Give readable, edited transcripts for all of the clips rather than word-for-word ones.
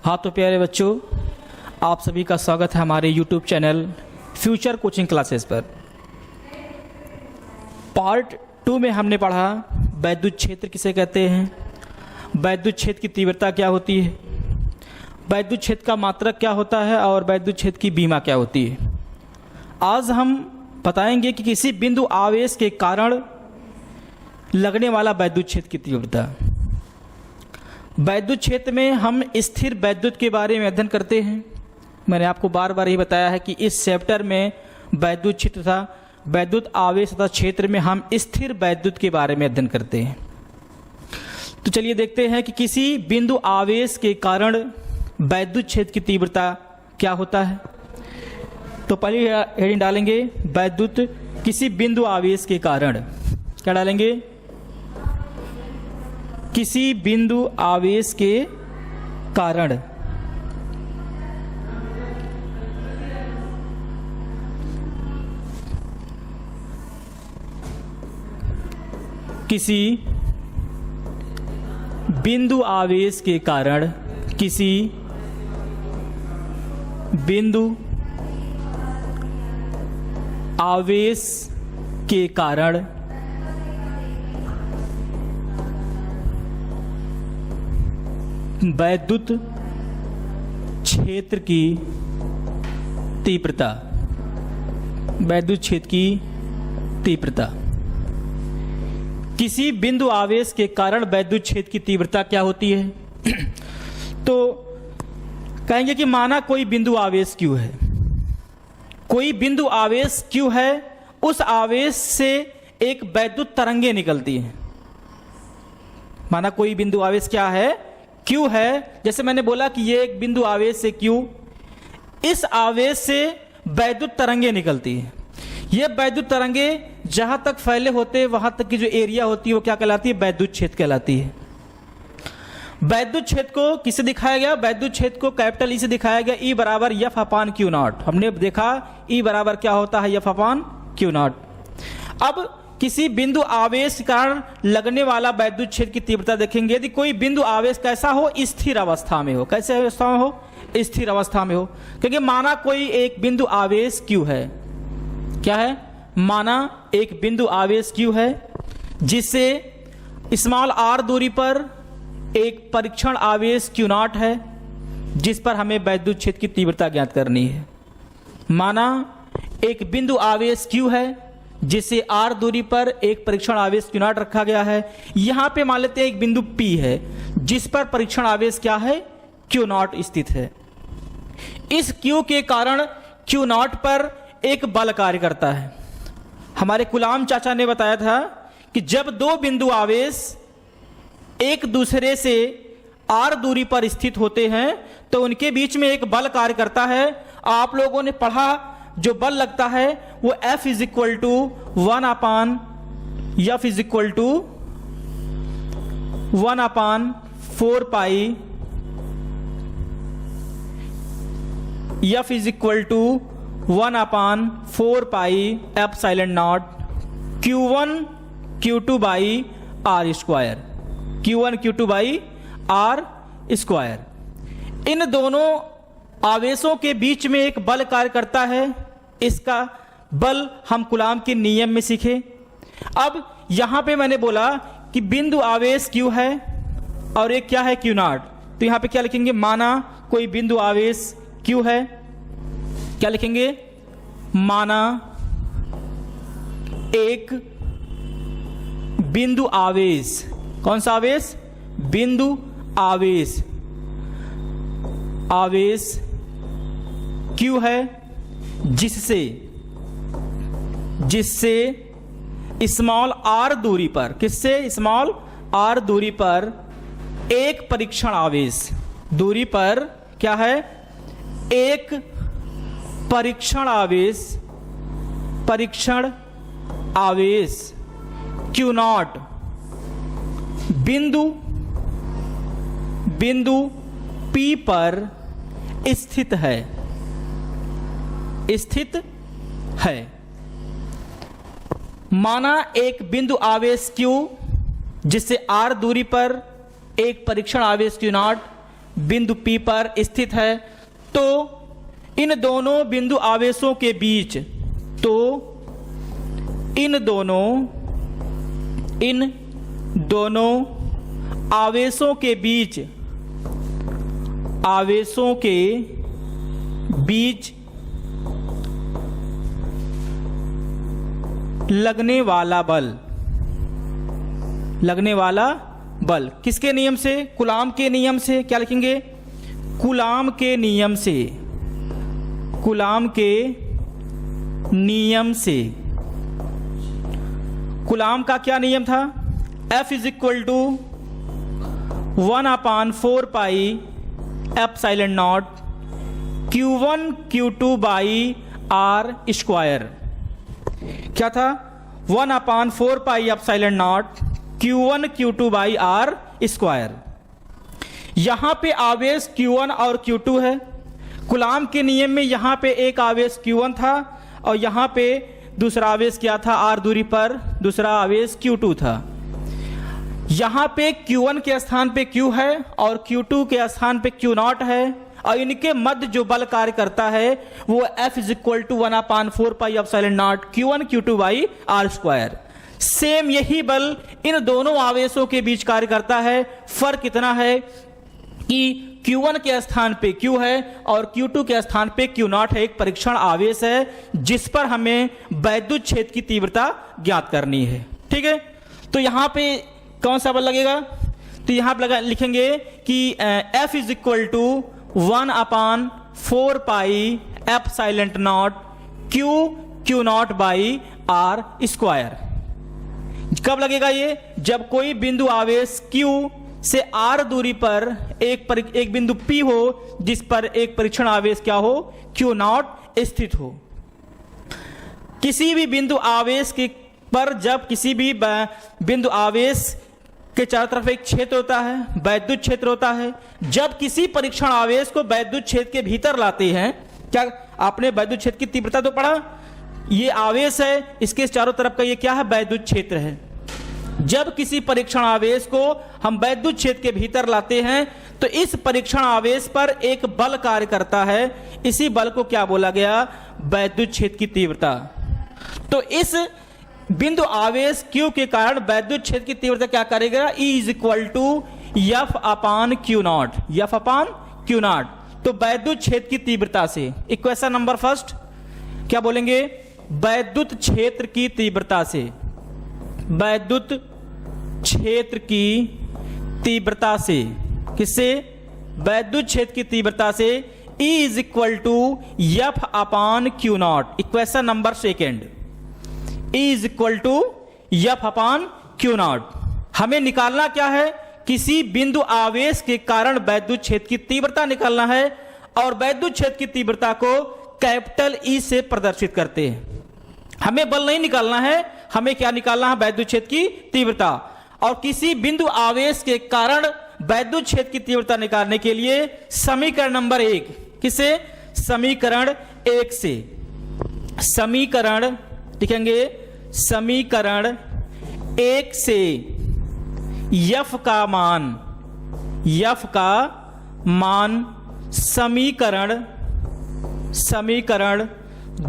हाँ तो प्यारे बच्चों, आप सभी का स्वागत है हमारे YouTube channel future coaching classes पर। पार्ट 2 में हमने पढ़ा वैद्युत क्षेत्र किसे कहते हैं, वैद्युत क्षेत्र की तीव्रता क्या होती है, वैद्युत क्षेत्र का मात्रक क्या होता है और वैद्युत क्षेत्र की बीमा क्या होती है। आज हम बताएंगे कि किसी बिंदु आवेश के कारण लगने वाला वैद्युत क्षेत्र की तीव्रता। वैद्युत क्षेत्र में हम स्थिर वैद्युत के बारे में अध्ययन करते हैं। मैंने आपको बार बार ये बताया है कि इस चैप्टर में वैद्युत क्षेत्र तथा वैद्युत आवेश तथा क्षेत्र में हम स्थिर वैद्युत के बारे में अध्ययन करते हैं। तो चलिए देखते हैं कि किसी बिंदु आवेश के कारण वैद्युत क्षेत्र की तीव्रता क्या होता है। तो पहले हेडिंग डालेंगे वैद्युत, किसी बिंदु आवेश के कारण। क्या डालेंगे? किसी बिंदु आवेश के कारण किसी बिंदु आवेश के कारण, किसी बिंदु आवेश के कारण वैद्युत क्षेत्र की तीव्रता, वैद्युत क्षेत्र की तीव्रता। किसी बिंदु आवेश के कारण वैद्युत क्षेत्र की तीव्रता क्या होती है? तो कहेंगे कि माना कोई बिंदु आवेश Q है, कोई बिंदु आवेश Q है, उस आवेश से एक वैद्युत तरंगे निकलती हैं। माना कोई बिंदु आवेश क्या है? Q है। जैसे मैंने बोला कि ये एक बिंदु आवेश है Q, इस आवेश से वैद्युत तरंगे निकलती हैं। ये वैद्युत तरंगे जहां तक फैले होते हैं वहां तक की जो एरिया होती है वो क्या कहलाती है? वैद्युत क्षेत्र कहलाती है। वैद्युत क्षेत्र को किससे दिखाया गया? वैद्युत क्षेत्र को कैपिटल ई से दिखाया गया, ई बराबर एफ अपान क्यू नॉट। हमने देखा ई बराबर क्या होता है? F upon Q not. अब किसी बिंदु आवेश के कारण लगने वाला वैद्युत क्षेत्र की तीव्रता देखेंगे। यदि कोई बिंदु आवेश कैसा हो? स्थिर अवस्था में हो। कैसे अवस्था में हो? स्थिर अवस्था में हो। क्योंकि माना कोई एक बिंदु आवेश Q है। क्या है? माना एक बिंदु आवेश Q है जिससे स्मॉल r दूरी पर एक परीक्षण आवेश Q नॉट है जिस पर हमें वैद्युत क्षेत्र की तीव्रता ज्ञात करनी है। माना एक बिंदु आवेश Q है जिसे r दूरी पर एक परीक्षण आवेश Q नॉट रखा गया है। यहां पे मान लेते हैं एक बिंदु P है जिस पर परीक्षण आवेश क्या है? Q नॉट स्थित है। इस Q के कारण Q नॉट पर एक बल कार्य करता है। हमारे कुलाम चाचा ने बताया था कि जब दो बिंदु आवेश एक दूसरे से r दूरी पर स्थित होते हैं तो उनके बीच में एक बल कार्य करता है। आप लोगों ने पढ़ा जो बल लगता है वो F is equal to 1 upon F is equal to 1 upon 4 pi F is equal to 1 upon 4 pi epsilon naught Q1 Q2 by R square, Q1 Q2 by R square. इन दोनों आवेशों के बीच में एक बल कार्य करता है। इसका बल हम कुलाम के नियम में सीखे। अब यहां पे मैंने बोला कि बिंदु आवेश Q है और एक क्या है? Q not. तो यहां पे क्या लिखेंगे? माना कोई बिंदु आवेश Q है। क्या लिखेंगे? माना एक बिंदु आवेश, कौन सा आवेश? बिंदु आवेश, आवेश Q है जिससे स्मॉल r दूरी पर, किससे? स्मॉल r दूरी पर एक परीक्षण आवेश, दूरी पर क्या है? एक परीक्षण आवेश Q नॉट बिंदु P पर स्थित है। माना एक बिंदु आवेश Q जिससे r दूरी पर एक परीक्षण आवेश Q नॉट बिंदु P पर स्थित है, तो इन दोनों बिंदु आवेशों के बीच इन दोनों आवेशों के बीच लगने वाला बल किसके नियम से? कूलाम के नियम से। क्या लिखेंगे? कूलाम के नियम से। कूलाम का क्या नियम था? F is equal to 1/4 pi epsilon naught Q1 Q2 by R square. क्या था? 1/4 pi epsilon naught Q1 Q2 by R square. यहां पे आवेश Q1 और Q2 है। कूलाम के नियम में यहां पे एक आवेश Q1 था और यहां पे दूसरा आवेश क्या था? R दूरी पर दूसरा आवेश Q2 था। यहां पे Q1 के स्थान पे Q है और Q2 के स्थान पे Q0 है, और इनके मध्य जो बल कार्य करता है वो F is equal to 1/4 pi epsilon naught Q1 Q2 by R square. Same यही बल इन दोनों आवेशों के बीच कार्य करता है। फर्क इतना है कि Q1 के स्थान पे Q है और Q2 के स्थान पे Q0 है। एक परीक्षण आवेश है जिस पर हमें वैद्युत क्षेत्र की तीव्रता ज्ञात करनी है। ठीक है, तो यहां पे कौन सा बल लगेगा? तो यहां पर लिखेंगे कि F is equal to 1/4 pi epsilon naught Q0 by R square. कब लगेगा ये? जब कोई बिंदु आवेश Q से R दूरी पर एक बिंदु P हो जिस पर एक परीक्षण आवेश क्या हो? Q0 स्थित हो। किसी भी बिंदु आवेश के पर जब किसी भी बिंदु आवेश के चारों तरफ एक क्षेत्र होता है, वैद्युत क्षेत्र होता है। जब किसी परीक्षण आवेश को वैद्युत क्षेत्र के भीतर लाते हैं, क्या आपने वैद्युत क्षेत्र की तीव्रता तो पढ़ा? ये आवेश है, इसके चारों तरफ का ये क्या है? वैद्युत क्षेत्र है। जब किसी परीक्षण आवेश को हम वैद्युत क्षेत्र के भीतर लाते हैं तो इस परीक्षण आवेश पर एक बल कार्य करता है। इसी बल को क्या बोला गया? वैद्युत क्षेत्र की तीव्रता। तो इस बिंदु आवेश Q के कारण वैद्युत क्षेत्र की तीव्रता क्या करेगा? E is equal to F/Q0। F/Q0। तो वैद्युत क्षेत्र की तीव्रता से इक्वेशन नंबर फर्स्ट क्या बोलेंगे? वैद्युत क्षेत्र की तीव्रता से, वैद्युत क्षेत्र की तीव्रता से, किससे? वैद्युत क्षेत्र की तीव्रता से E is equal to F/Q0। Equation number second, E is equal to F/Q0। हमें निकालना क्या है? किसी बिंदु आवेश के कारण वैद्युत क्षेत्र की तीव्रता निकालना है, और वैद्युत क्षेत्र की तीव्रता को कैपिटल E से प्रदर्शित करते हैं। हमें बल नहीं निकालना है, हमें क्या निकालना है? वैद्युत क्षेत्र की तीव्रता। और किसी बिंदु आवेश के कारण वैद्युत क्षेत्र की तीव्रता निकालने के लिए समीकरण नंबर 1, किसे? समीकरण 1 से, समीकरण लिखेंगे, समीकरण 1 से F का मान समीकरण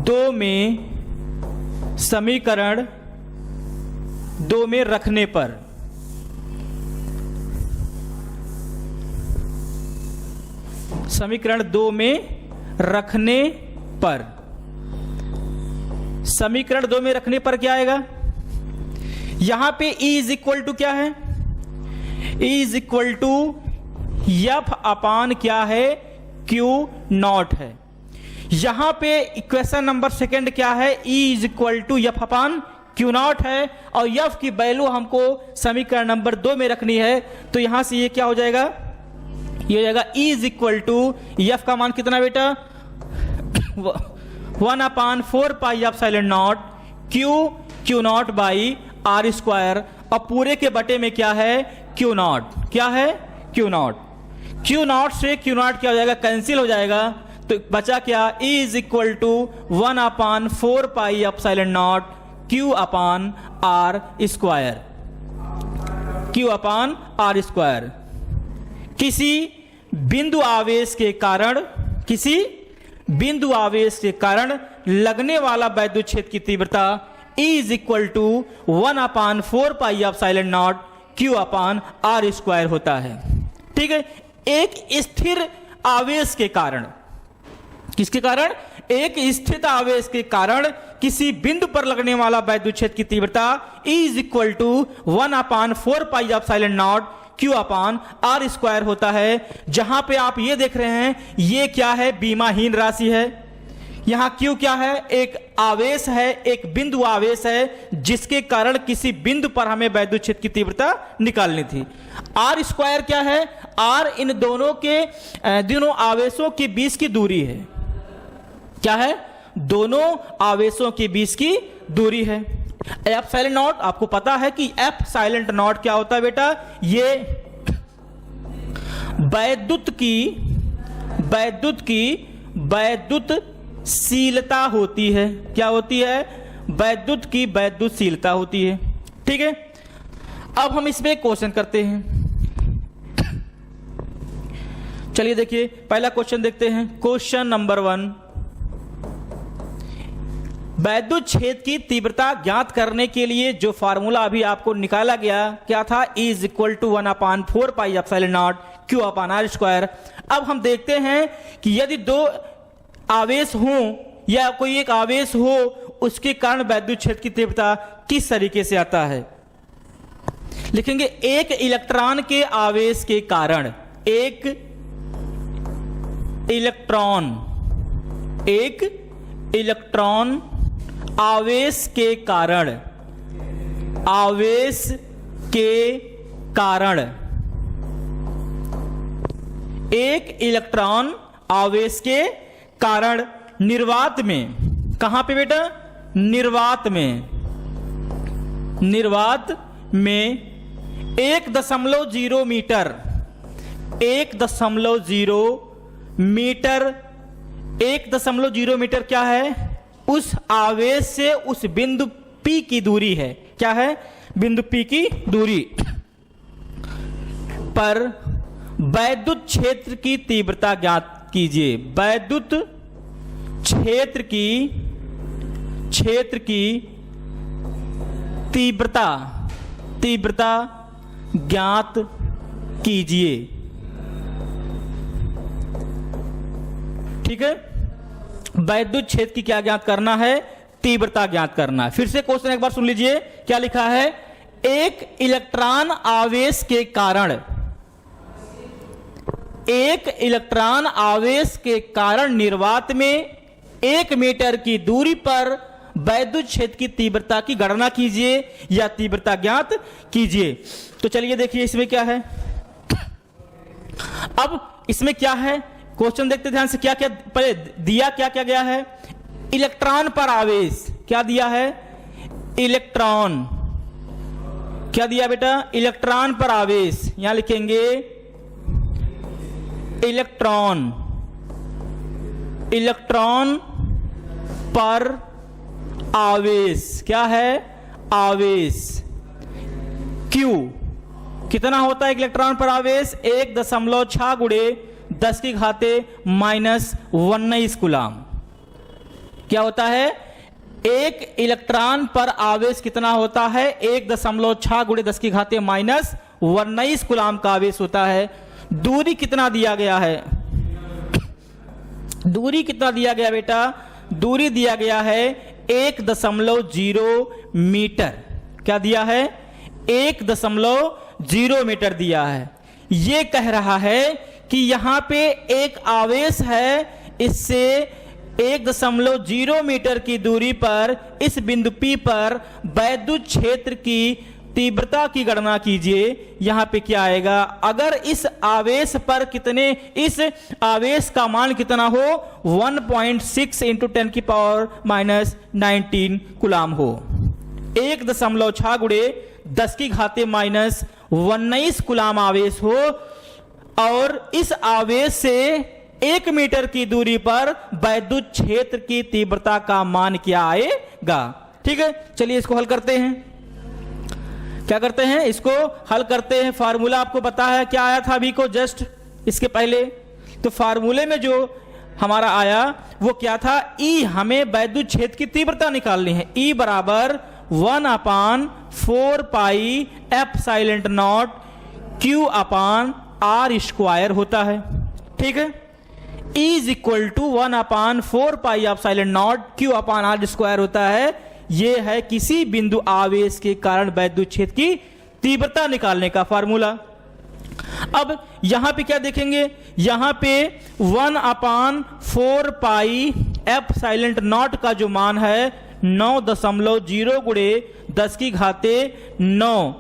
2 में रखने पर, समीकरण 2 में रखने पर, समीकरण 2 में रखने पर क्या आएगा? यहां पे E इज इक्वल टू क्या है? E is equal to F/, क्या है? Q0 है। यहां पे इक्वेशन नंबर सेकंड क्या है? E is equal to F/Q0 है, और F की वैल्यू हमको समीकरण नंबर 2 में रखनी है। तो यहां से ये क्या हो जाएगा? ये हो जाएगा E is equal to F का मान कितना बेटा? 1/4 pi epsilon naught Q0 by R square, और पूरे के बटे में क्या है? Q0। क्या है? Q0। Q0 से Q0 क्या हो जाएगा? कैंसिल हो जाएगा। तो बचा क्या? E is equal to 1/4 pi epsilon naught Q/R square, Q/R square. किसी बिंदु आवेश के कारण लगने वाला वैद्युत क्षेत्र की तीव्रता E is equal to 1/4 pi epsilon naught Q/r² होता है। ठीक है, एक स्थिर आवेश के कारण, किसके कारण? एक स्थिर आवेश के कारण किसी बिंदु पर लगने वाला वैद्युत क्षेत्र की तीव्रता E is equal to 1/4 pi epsilon naught Q/r² होता है। जहां पे आप ये देख रहे हैं, ये क्या है? बीमाहीन राशि है। यहां Q क्या है? एक आवेश है, एक बिंदु आवेश है, जिसके कारण किसी बिंदु पर हमें वैद्युत क्षेत्र की तीव्रता निकालनी थी। r² क्या है? r इन दोनों आवेशों के बीच की दूरी है। क्या है? दोनों आवेशों के बीच की दूरी है। एप्सिलॉन नॉट, आपको पता है कि एप्सिलॉन नॉट क्या होता है बेटा? ये वैद्युतशीलता होती है। क्या होती है? वैद्युतशीलता होती है। ठीक है, अब हम इसमें एक क्वेश्चन करते हैं। चलिए देखिए, पहला क्वेश्चन देखते हैं। क्वेश्चन नंबर 1, वैद्युत क्षेत्र की तीव्रता ज्ञात करने के लिए जो फार्मूला अभी आपको निकाला गया, क्या था? E is equal to 1/4 pi epsilon naught Q/r²। अब हम देखते हैं कि यदि दो आवेश हो या कोई एक आवेश हो, उसके कारण वैद्युत क्षेत्र की तीव्रता किस तरीके से आता है? लिखेंगे एक इलेक्ट्रॉन के आवेश के कारण, एक इलेक्ट्रॉन आवेश के कारण, एक इलेक्ट्रॉन आवेश के कारण निर्वात में, कहां पे बेटा? निर्वात में 1.0 मीटर, 1.0 मीटर क्या है? उस आवेश से उस बिंदु P की दूरी है। क्या है? बिंदु P की दूरी पर वैद्युत क्षेत्र की तीव्रता ज्ञात कीजिए। वैद्युत क्षेत्र की तीव्रता ज्ञात कीजिए। ठीक है, वैद्युत क्षेत्र की क्या ज्ञात करना है? तीव्रता ज्ञात करना है। फिर से क्वेश्चन एक बार सुन लीजिए, क्या लिखा है? एक इलेक्ट्रॉन आवेश के कारण निर्वात में 1 मीटर की दूरी पर वैद्युत क्षेत्र की तीव्रता की गणना कीजिए या तीव्रता ज्ञात कीजिए। तो चलिए देखिए इसमें क्या है। अब इसमें क्या है, क्वेश्चन देखते ध्यान से। क्या क्या पहले दिया, क्या क्या गया है? इलेक्ट्रॉन पर आवेश। क्या दिया है? इलेक्ट्रॉन। क्या दिया बेटा? इलेक्ट्रॉन पर आवेश। यहां लिखेंगे इलेक्ट्रॉन पर आवेश। क्या है? आवेश। Q कितना होता है इलेक्ट्रॉन पर आवेश? 1.6 × 10⁻⁻19 कूलम। क्या होता है? एक इलेक्ट्रॉन पर आवेश कितना होता है? 1.6 × 10⁻⁻19 कूलम का आवेश होता है। दूरी कितना दिया गया है? दूरी कितना दिया गया बेटा? दूरी दिया गया है 1.0 मीटर। क्या दिया है? 1.0 मीटर दिया है। यह कह रहा है कि यहां पे एक आवेश है, इससे 1.0 मीटर की दूरी पर इस बिंदु P पर वैद्युत क्षेत्र की तीव्रता की गणना कीजिए। यहां पे क्या आएगा? अगर इस आवेश पर इस आवेश का मान कितना हो? 1.6 × 10⁻⁻19 कूलम हो। 1.6 × 10⁻⁻19 कूलम आवेश हो, और इस आवेश से 1 मीटर की दूरी पर वैद्युत क्षेत्र की तीव्रता का मान क्या आएगा? ठीक है, चलिए इसको हल करते हैं। क्या करते हैं? इसको हल करते हैं। फार्मूला आपको पता है, क्या आया था अभी को जस्ट? इसके पहले? तो फार्मूले में जो हमारा आया वो क्या था? E हमें वैद्युत क्षेत्र की तीव्रता निकालनी है। E बराबर 1/4 pi epsilon naught Q upon R square होता है। ठीक है, E is equal to 1/4 pi epsilon naught Q upon R square होता है। ये है किसी बिंदु आवेश के कारण वैद्युत क्षेत्र की तीव्रता निकालने का फार्मूला। अब यहां पे क्या देखेंगे? यहां पे 1/4 पाई एप्सिलॉन नॉट का जो मान है 9.0 गुणे 10 की घाते 9,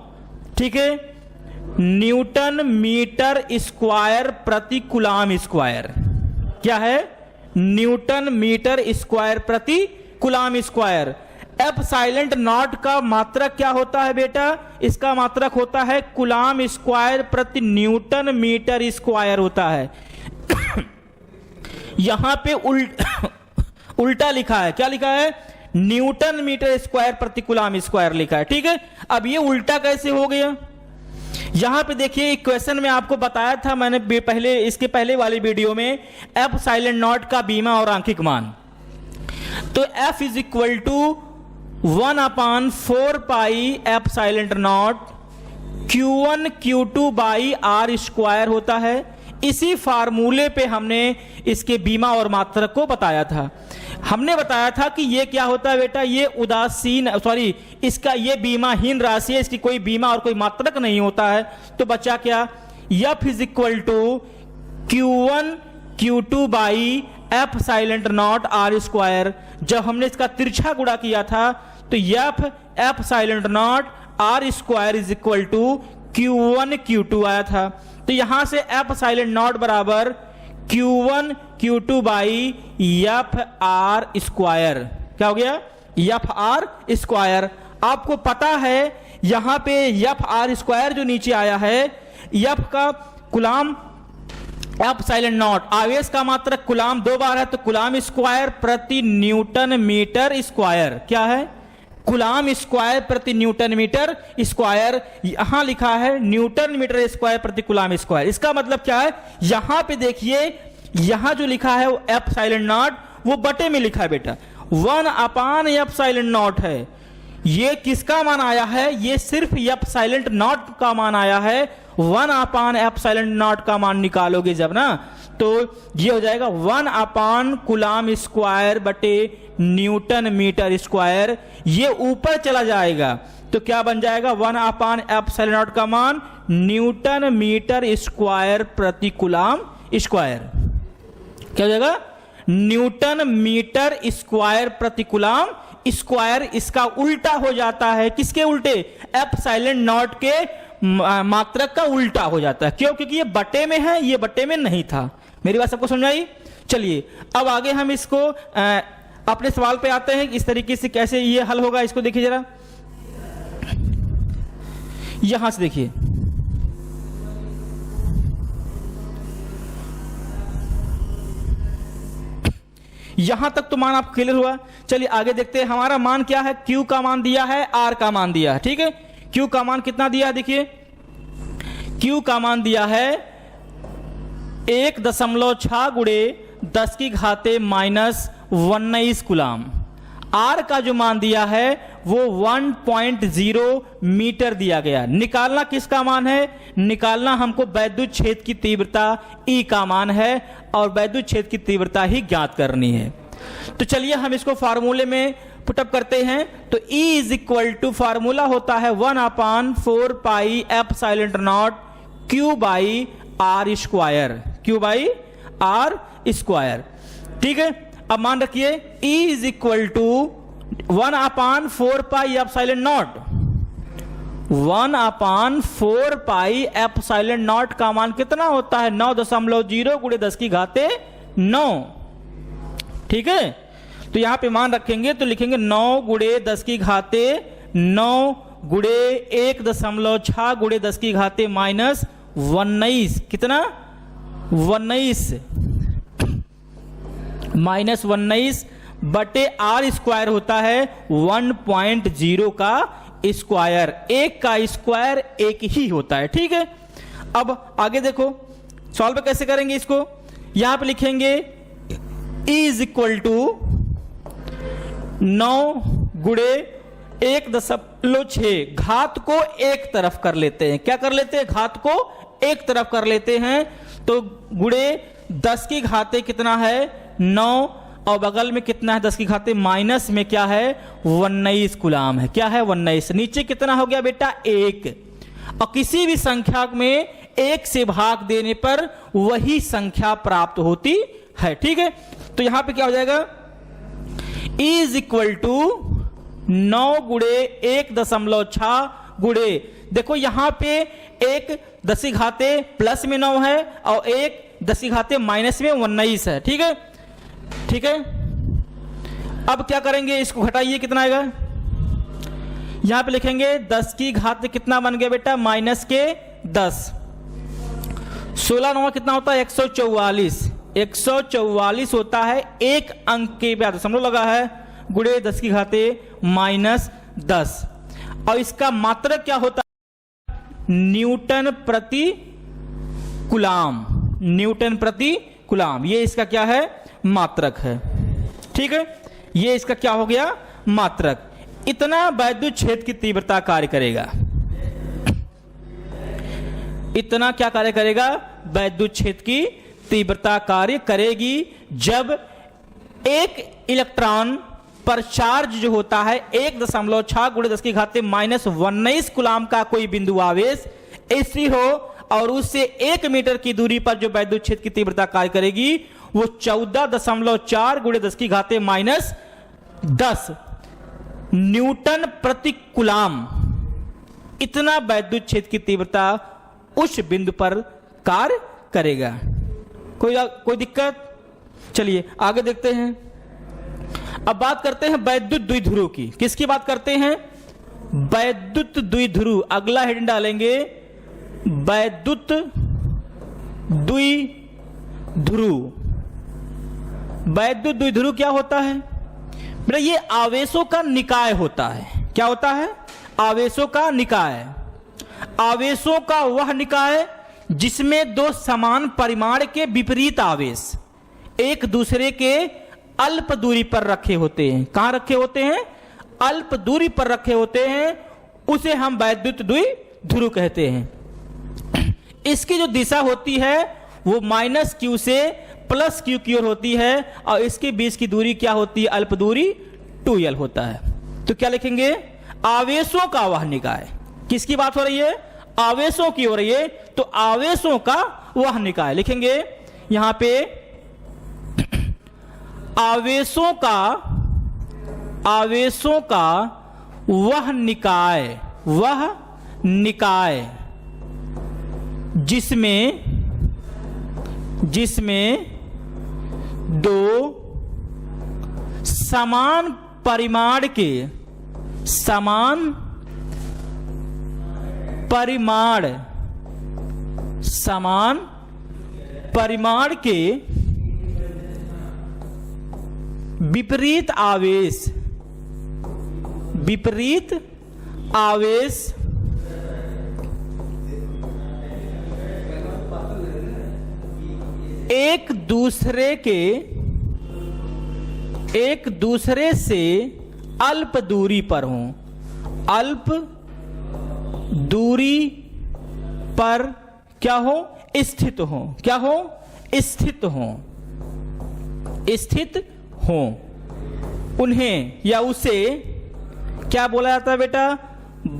ठीक है, न्यूटन मीटर स्क्वायर प्रति कूलाम स्क्वायर। क्या है? न्यूटन मीटर स्क्वायर प्रति कूलाम स्क्वायर। एप्सिलॉन नॉट का मात्रक क्या होता है बेटा? इसका मात्रक होता है कूलाम स्क्वायर प्रति न्यूटन मीटर स्क्वायर होता है। यहां पे उल्टा लिखा है। क्या लिखा है? न्यूटन मीटर स्क्वायर प्रति कूलाम स्क्वायर लिखा है। ठीक है, अब ये उल्टा कैसे हो गया? यहां पे देखिए, एक क्वेश्चन में आपको बताया था मैंने पहले, इसके पहले वाली वीडियो में, एप्सिलॉन नॉट का बीमा और आंखिक मान। तो F is equal to 1/4 pi epsilon naught Q1 Q2 by R square होता है। इसी फार्मूले पे हमने इसके बीमा और मात्रक को बताया था। हमने बताया था कि ये क्या होता है बेटा? ये इसका ये बीमाहीन राशि है, इसकी कोई बीमा और कोई मात्रक नहीं होता है। तो बचा क्या? F is equal to Q1 Q2 by epsilon naught R square. जब हमने इसका तिरछा गुणा किया था तो F epsilon naught R square is equal to Q1 Q2 आया था। तो यहां से एप्सिलॉन नॉट बराबर Q1 Q2 by F R square. क्या हो गया? F R square. आपको पता है यहां पे एफ आर स्क्वायर जो नीचे आया है, एफ का कूलाम एप्सिलॉन नॉट, आवेश का मात्रक कूलाम 2 बार है, तो कूलाम स्क्वायर प्रति न्यूटन मीटर स्क्वायर। क्या है? कूलाम स्क्वायर प्रति न्यूटन मीटर स्क्वायर। यहां लिखा है न्यूटन मीटर स्क्वायर प्रति कूलाम स्क्वायर। इसका मतलब क्या है? यहां पे देखिए, यहां जो लिखा है वो एप्सिलॉन नॉट, वो बटे में लिखा है बेटा, 1/एप्सिलॉन नॉट है। ये किसका मान आया है? ये सिर्फ एप्सिलॉन नॉट का मान आया है। 1/एप्सिलॉन नॉट का मान निकालोगे जब ना, तो ये हो जाएगा 1/ कूलाम स्क्वायर बटे न्यूटन मीटर स्क्वायर। ये ऊपर चला जाएगा तो क्या बन जाएगा? 1/एप्सिलॉन नॉट का मान न्यूटन मीटर स्क्वायर प्रति कूलाम स्क्वायर। क्या हो जाएगा? न्यूटन मीटर स्क्वायर प्रति कूलाम स्क्वायर। इसका उल्टा हो जाता है। किसके उल्टे? एप्सिलॉन नॉट के मात्रक का उल्टा हो जाता है। क्यों? क्योंकि ये बटे में है, ये बटे में नहीं था। मेरी बात सबको समझाई? चलिए अब आगे हम इसको अपने सवाल पे आते हैं। इस तरीके से कैसे ये हल होगा, इसको देखिए जरा। यहां से देखिए, यहां तक तो मान आप क्लियर हुआ। चलिए आगे देखते हैं। हमारा मान क्या है? Q का मान दिया है, R का मान दिया है। ठीक है, Q का मान कितना दिया है? देखिए, Q का मान दिया है 1.6 गुणे 10 की घाते -19 कूलाम। R का जो मान दिया है वो 1.0 मीटर दिया गया। निकालना किसका मान है? निकालना हमको वैद्युत क्षेत्र की तीव्रता E का मान है, और वैद्युत क्षेत्र की तीव्रता ही ज्ञात करनी है। तो चलिए हम इसको फार्मूले में पुटअप करते हैं। तो E is equal to, formula होता है 1/4 pi epsilon naught Q by R square. Q by R square. ठीक है, अब मान रखिए E is equal to 1/4 pi epsilon naught. 1/4 pi epsilon naught का मान कितना होता है? 9.0 गुणे 10 की घाते 9। ठीक है, तो यहां पे मान रखेंगे तो लिखेंगे 9 गुणे 10 की घाते 9 गुणे 1.6 गुणे 10 की घाते -19। कितना? 19 बटे R स्क्वायर होता है 1.0 का स्क्वायर। एक का स्क्वायर एक ही होता है। ठीक है, अब आगे देखो, सॉल्व कैसे करेंगे इसको? यहां पे लिखेंगे E इज इक्वल टू 9 गुणे 1.6, घात को एक तरफ कर लेते हैं। क्या कर लेते हैं? घात को एक तरफ कर लेते हैं। तो गुणे 10 की घाते कितना है? 9, और बगल में कितना है? 10 की घाते माइनस में क्या है? 19 कूलाम है। क्या है? 19। नीचे कितना हो गया बेटा? 1। और किसी भी संख्या में 1 से भाग देने पर वही संख्या प्राप्त होती है। ठीक है, तो यहां पे क्या हो जाएगा? E इज इक्वल टू 9 गुणे 1.6 गुणे, देखो यहां पे 1 10 की घाते प्लस में 9 है और 1 10 की घाते माइनस में 19 है। ठीक है, ठीक है। अब क्या करेंगे? इसको घटाइए, कितना आएगा? यहां पे लिखेंगे 10 की घात कितना बन गया बेटा? माइनस के 10। 16 9 कितना होता है? 144। 144 होता है एक अंक के बाद समझो लगा है, गुणे 10 की घाते माइनस 10। और इसका मात्रक क्या होता है? न्यूटन प्रति कूलाम। न्यूटन प्रति कूलाम, ये इसका क्या है? मात्रक है। ठीक है, ये इसका क्या हो गया? मात्रक। इतना वैद्युत क्षेत्र की तीव्रता कार्य करेगा। इतना क्या कार्य करेगा? वैद्युत क्षेत्र की तीव्रता कार्य करेगी जब एक इलेक्ट्रॉन पर चार्ज जो होता है 1.6 गुणे 10 की घाते माइनस 19 कूलाम का कोई बिंदु आवेश ऐसी हो और उससे 1 मीटर की दूरी पर जो वैद्युत क्षेत्र की तीव्रता कार्य करेगी वो 14.4 गुणे 10 की घाते माइनस 10 न्यूटन प्रति कूलाम। इतना वैद्युत क्षेत्र की तीव्रता उस बिंदु पर कार्य करेगा। कोई दिक्कत? चलिए आगे देखते हैं। अब बात करते हैं वैद्युत द्विध्रुव की। किसकी बात करते हैं? वैद्युत द्विध्रुव। अगला हेडिंग डालेंगे वैद्युत द्विध्रुव। वैद्युत द्विध्रुव क्या होता है बेटा? ये आवेशों का निकाय होता है। क्या होता है? आवेशों का निकाय। आवेशों का वह निकाय जिसमें दो समान परिमाण के विपरीत आवेश एक दूसरे के अल्प दूरी पर रखे होते हैं। कहां रखे होते हैं? अल्प दूरी पर रखे होते हैं, उसे हम वैद्युत द्विध्रुव कहते हैं। इसकी जो दिशा होती है वो माइनस क्यू से प्लस क्यू की ओर होती है और इसके बीच की दूरी क्या होती है? अल्प दूरी 2l होता है। तो क्या लिखेंगे? आवेशों का वह निकाय। किसकी बात हो रही है? आवेशों की हो रही है, तो आवेशों का वह निकाय लिखेंगे यहां पे। आवेशों का वह निकाय जिसमें दो समान परिमाण के विपरीत आवेश एक दूसरे से अल्प दूरी पर हों। अल्प दूरी पर क्या हो? स्थित हो। क्या हो? स्थित हो। उन्हें या उसे क्या बोला जाता है बेटा?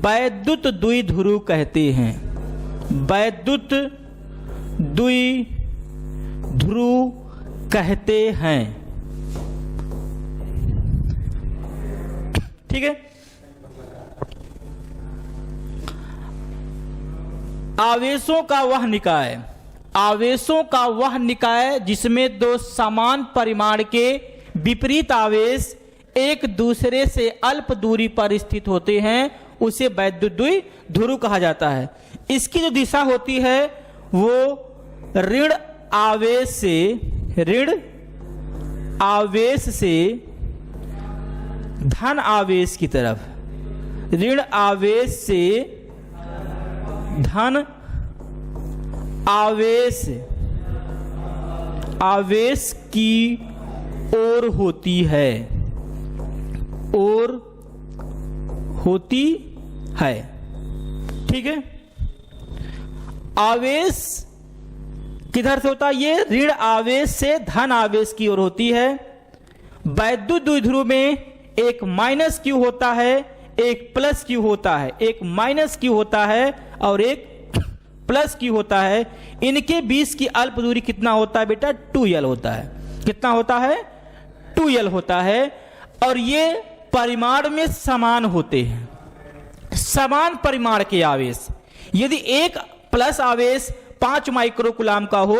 वैद्युत द्विध्रुव कहते हैं। वैद्युत द्विध्रुव कहते हैं। ठीक है। आवेशों का वह निकाय जिसमें दो समान परिमाण के विपरीत आवेश एक दूसरे से अल्प दूरी पर स्थित होते हैं उसे वैद्युत द्विध्रुव कहा जाता है। इसकी जो दिशा होती है वो ऋण आवेश से धन आवेश की तरफ, ऋण आवेश से धन आवेश आवेश की ओर होती है, ओर होती है। ठीक है, आवेश किधर से होता है? ये ऋण आवेश से धन आवेश की ओर होती है। वैद्युत द्विध्रुव में एक माइनस क्यू होता है, एक प्लस क्यू होता है, एक माइनस क्यू होता है और एक प्लस क्यू होता है। इनके बीच की अल्प दूरी कितना होता है बेटा? 2l होता है। कितना होता है? 2l होता है। और ये परिमाण में समान होते हैं, समान परिमाण के आवेश। यदि एक प्लस आवेश 5 माइक्रोकुलाम का हो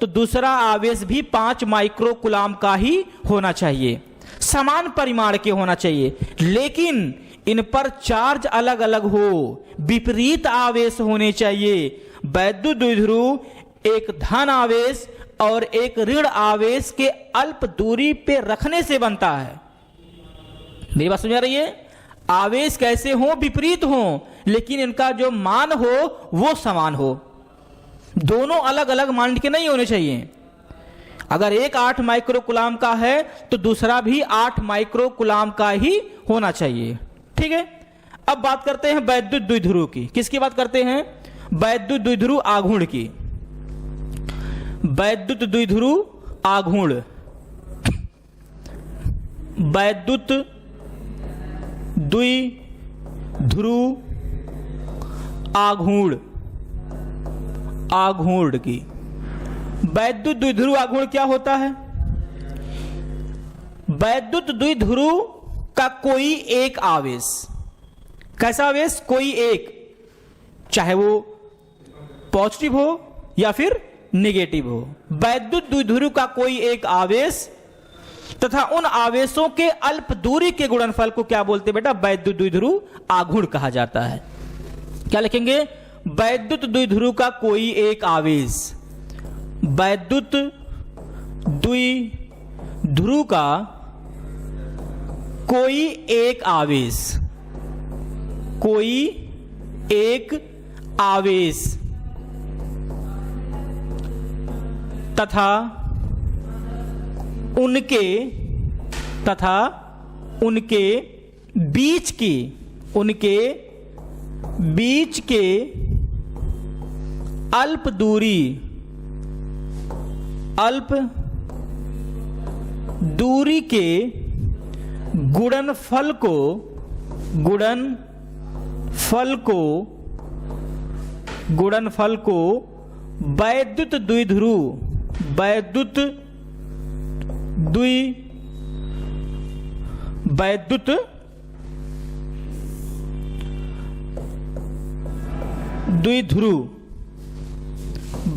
तो दूसरा आवेश भी 5 माइक्रोकुलाम का ही होना चाहिए, समान परिमाण के होना चाहिए। लेकिन इन पर चार्ज अलग अलग हो, विपरीत आवेश होने चाहिए। वैद्युत द्विध्रुव एक धन आवेश और एक ऋण आवेश के अल्प दूरी पे रखने से बनता है। मेरी बात समझ आ रही है? आवेश कैसे हो? विपरीत हो, लेकिन इनका जो मान हो वो समान हो। दोनों अलग अलग मान के नहीं होने चाहिए। अगर एक 8 माइक्रोकुलाम का है तो दूसरा भी 8 माइक्रोकुलाम का ही होना चाहिए। ठीक है, अब बात करते हैं वैद्युत द्विध्रुव की। किसकी बात करते हैं? वैद्युत द्विध्रुव आघूर्ण की। वैद्युत द्विध्रुव आघूर्ण, वैद्युत द्विध्रुव आघूर्ण, आघूर्ण की। वैद्युत द्विध्रुव आघूर्ण क्या होता है? वैद्युत द्विध्रुव का कोई एक आवेश, कैसा आवेश? कोई एक, चाहे वो पॉजिटिव हो या फिर नेगेटिव हो। वैद्युत द्विध्रुव का कोई एक आवेश तथा उन आवेशों के अल्प दूरी के गुणनफल को क्या बोलते हैं बेटा? वैद्युत द्विध्रुव आघूर्ण कहा जाता है। क्या लिखेंगे? वैद्युत द्विध्रुव का कोई एक आवेश, वैद्युत द्विध्रुव का कोई एक आवेश, कोई एक आवेश तथा उनके बीच के अल्प दूरी के गुणनफल को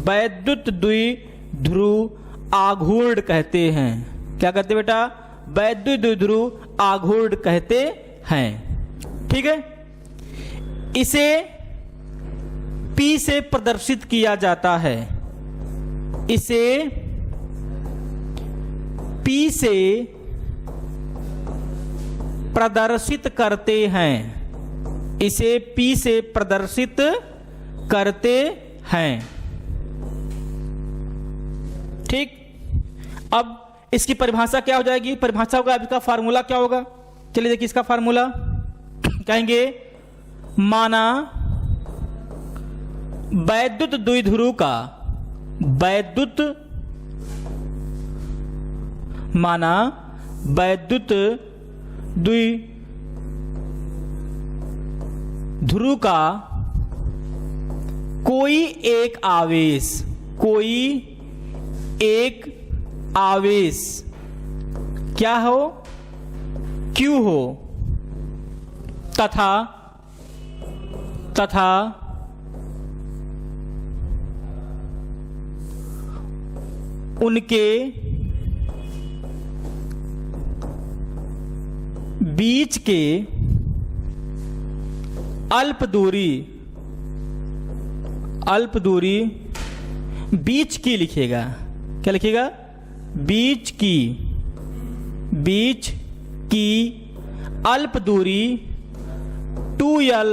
वैद्युत द्विध्रुव आघूर्ण कहते हैं। क्या कहते हैं बेटा? वैद्युत द्विध्रुव आघूर्ण कहते हैं। ठीक है, इसे P से प्रदर्शित किया जाता है, इसे P से प्रदर्शित करते हैं, इसे P से प्रदर्शित करते हैं। ठीक, अब इसकी परिभाषा क्या हो जाएगी? परिभाषा होगा, इसका फार्मूला क्या होगा? चलिए देखिए इसका फार्मूला। कहेंगे माना वैद्युत द्विध्रुव का वैद्युत द्विध्रुव का कोई एक आवेश क्या हो? Q हो तथा उनके बीच के अल्प दूरी बीच की लिखेगा। क्या लिखेगा? बीच की अल्प दूरी 2l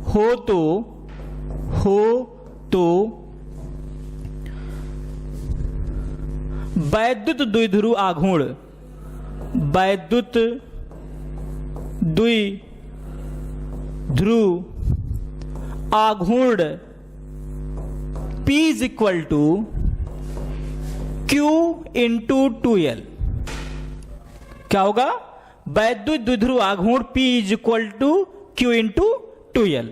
हो तो वैद्युत द्विध्रुव आघूर्ण, वैद्युत द्विध्रुव आघूर्ण P is equal to Q into 2L। क्या होगा? वैद्युत द्विध्रुव आघूर्ण P is equal to Q into 2L।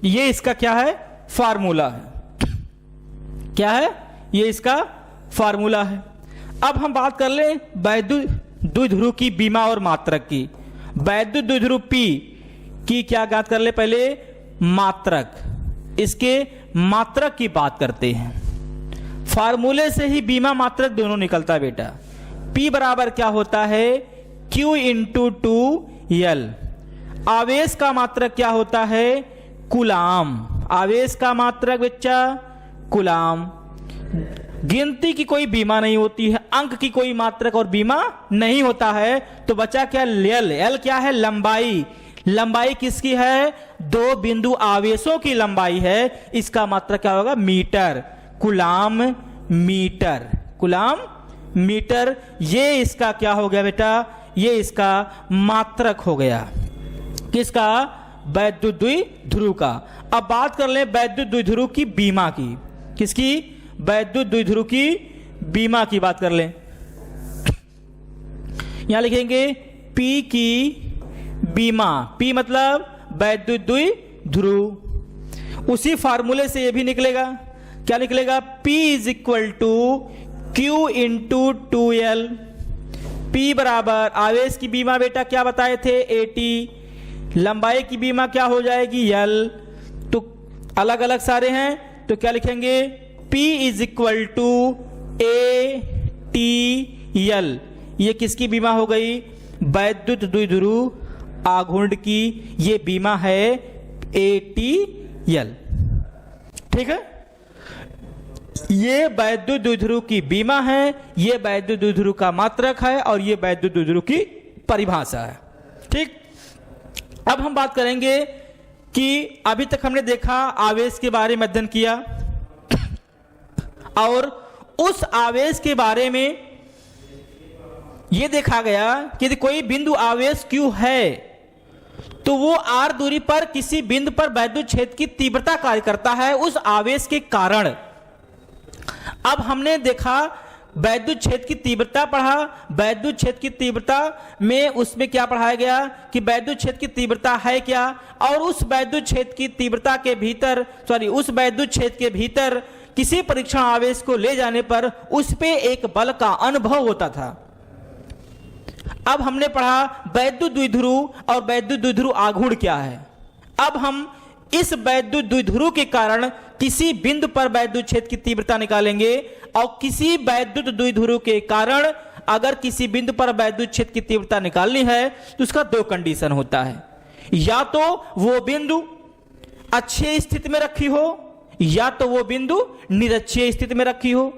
ये इसका क्या है? फार्मूला है। क्या है? ये इसका फार्मूला है। अब हम बात कर लें वैद्युत द्विध्रुव की बीमा और मात्रक की। वैद्युत द्विध्रुव P की क्या बात कर ले? पहले मात्रक, इसके मात्रक की बात करते हैं। फार्मूले से ही बीमा मात्रक दोनों निकलता है बेटा। P बराबर क्या होता है? Q into 2L। आवेश का मात्रक क्या होता है? कूलाम। आवेश का मात्रक बच्चा कूलाम। गिनती की कोई बीमा नहीं होती है, अंक की कोई मात्रक और बीमा नहीं होता है, तो बचा क्या? L। L क्या है? लंबाई। लंबाई किसकी है? दो बिंदु आवेशों की लंबाई है। इसका मात्रक क्या होगा? Metre. Coulomb metre. Coulomb metre. ये इसका क्या हो गया बेटा? ये इसका मात्रक हो गया। किसका? वैद्युत द्विध्रुव का। अब बात कर ले वैद्युत द्विध्रुव की बीमा की। किसकी? वैद्युत द्विध्रुव की बीमा की बात कर लें। यहां लिखेंगे P की बीमा। P मतलब वैद्युत द्विध्रुव। उसी फार्मूले से ये भी निकलेगा। क्या निकलेगा? P is equal to Q into 2L। P बराबर आवेश की बीमा बेटा क्या बताए थे? 80। लंबाई की बीमा क्या हो जाएगी? L। तो अलग अलग सारे हैं, तो क्या लिखेंगे? P is equal to ATL। ये किसकी बीमा हो गई? वैद्युत द्विध्रुव आघूर्ण की ये बीमा है ATL। ठीक है, ये वैद्युत द्विध्रुव की बीमा है, ये वैद्युत द्विध्रुव का मात्रक है और ये वैद्युत द्विध्रुव की परिभाषा है। ठीक, अब हम बात करेंगे कि अभी तक हमने देखा आवेश के बारे में अध्ययन किया और उस आवेश के बारे में यह देखा गया कि यदि कोई बिंदु आवेश Q है तो वो R दूरी पर किसी बिंदु पर वैद्युत क्षेत्र की तीव्रता कार्य करता है उस आवेश के कारण। अब हमने देखा वैद्युत क्षेत्र की तीव्रता पढ़ा। वैद्युत क्षेत्र की तीव्रता में उसमें क्या पढ़ाया गया कि वैद्युत क्षेत्र की तीव्रता है क्या, और उस वैद्युत क्षेत्र की तीव्रता के भीतर उस वैद्युत क्षेत्र के भीतर किसी परीक्षण आवेश को ले जाने पर उस पे एक बल का अनुभव होता था। अब हमने पढ़ा वैद्युत द्विध्रुव और वैद्युत द्विध्रुव आघूर्ण क्या है। अब हम इस वैद्युत द्विध्रुव के कारण किसी बिंदु पर वैद्युत क्षेत्र की तीव्रता निकालेंगे और किसी वैद्युत द्विध्रुव के कारण अगर किसी बिंदु पर वैद्युत क्षेत्र की तीव्रता निकालनी है तो उसका दो कंडीशन होता है, या तो वो बिंदु अच्छी स्थिति में रखी हो या तो वो बिंदु निरक्षीय स्थिति में रखी हो।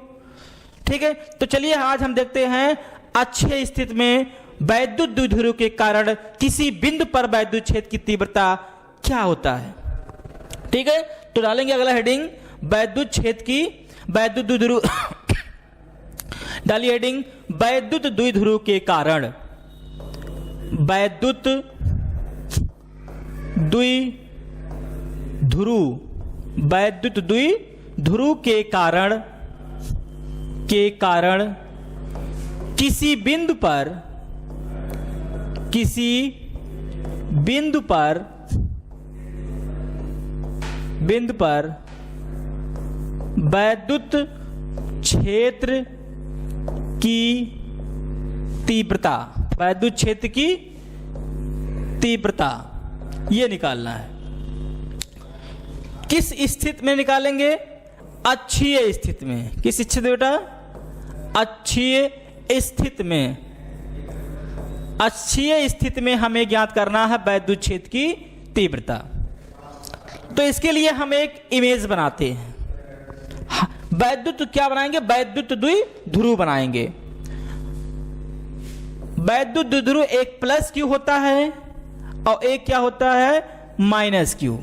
ठीक है, तो चलिए आज हम देखते हैं अच्छे स्थिति में वैद्युत द्विध्रुव के कारण किसी बिंदु पर वैद्युत क्षेत्र की तीव्रता क्या होता है। ठीक है, तो डालेंगे अगला हेडिंग वैद्युत क्षेत्र की वैद्युत द्विध्रुव डालिए हेडिंग वैद्युत द्विध्रुव के कारण। वैद्युत द्विध्रुव वैद्युत द्विध्रुव के कारण किसी बिंदु पर वैद्युत क्षेत्र की तीव्रता वैद्युत क्षेत्र की तीव्रता ये निकालना है। किस स्थिति में निकालेंगे? अक्षीय स्थिति में। किस स्थिति में बेटा? अक्षीय स्थिति में। अक्षीय स्थिति में हमें ज्ञात करना है वैद्युत क्षेत्र की तीव्रता। तो इसके लिए हम एक इमेज बनाते हैं। वैद्युत क्या बनाएंगे? वैद्युत द्विध्रुव बनाएंगे। वैद्युत द्विध्रुव एक प्लस क्यू होता है और एक क्या होता है? Minus Q.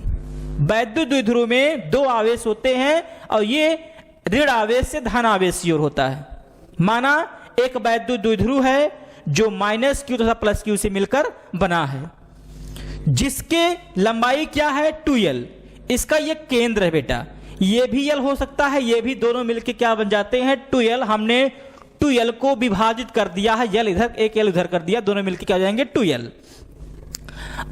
वैद्युत द्विध्रुव में दो आवेश होते हैं और ये ऋण आवेश से धन आवेश की ओर होता है। माना एक वैद्युत द्विध्रुव है जो माइनस क्यू तथा प्लस क्यू से मिलकर बना है, जिसके लंबाई क्या है 2l। इसका ये केंद्र है बेटा, ये भी l हो सकता है, ये भी, दोनों मिलके क्या बन जाते हैं 2l। हमने 2l को विभाजित कर दिया है, l इधर एक l उधर कर दिया, दोनों मिलके क्या हो जाएंगे 2l।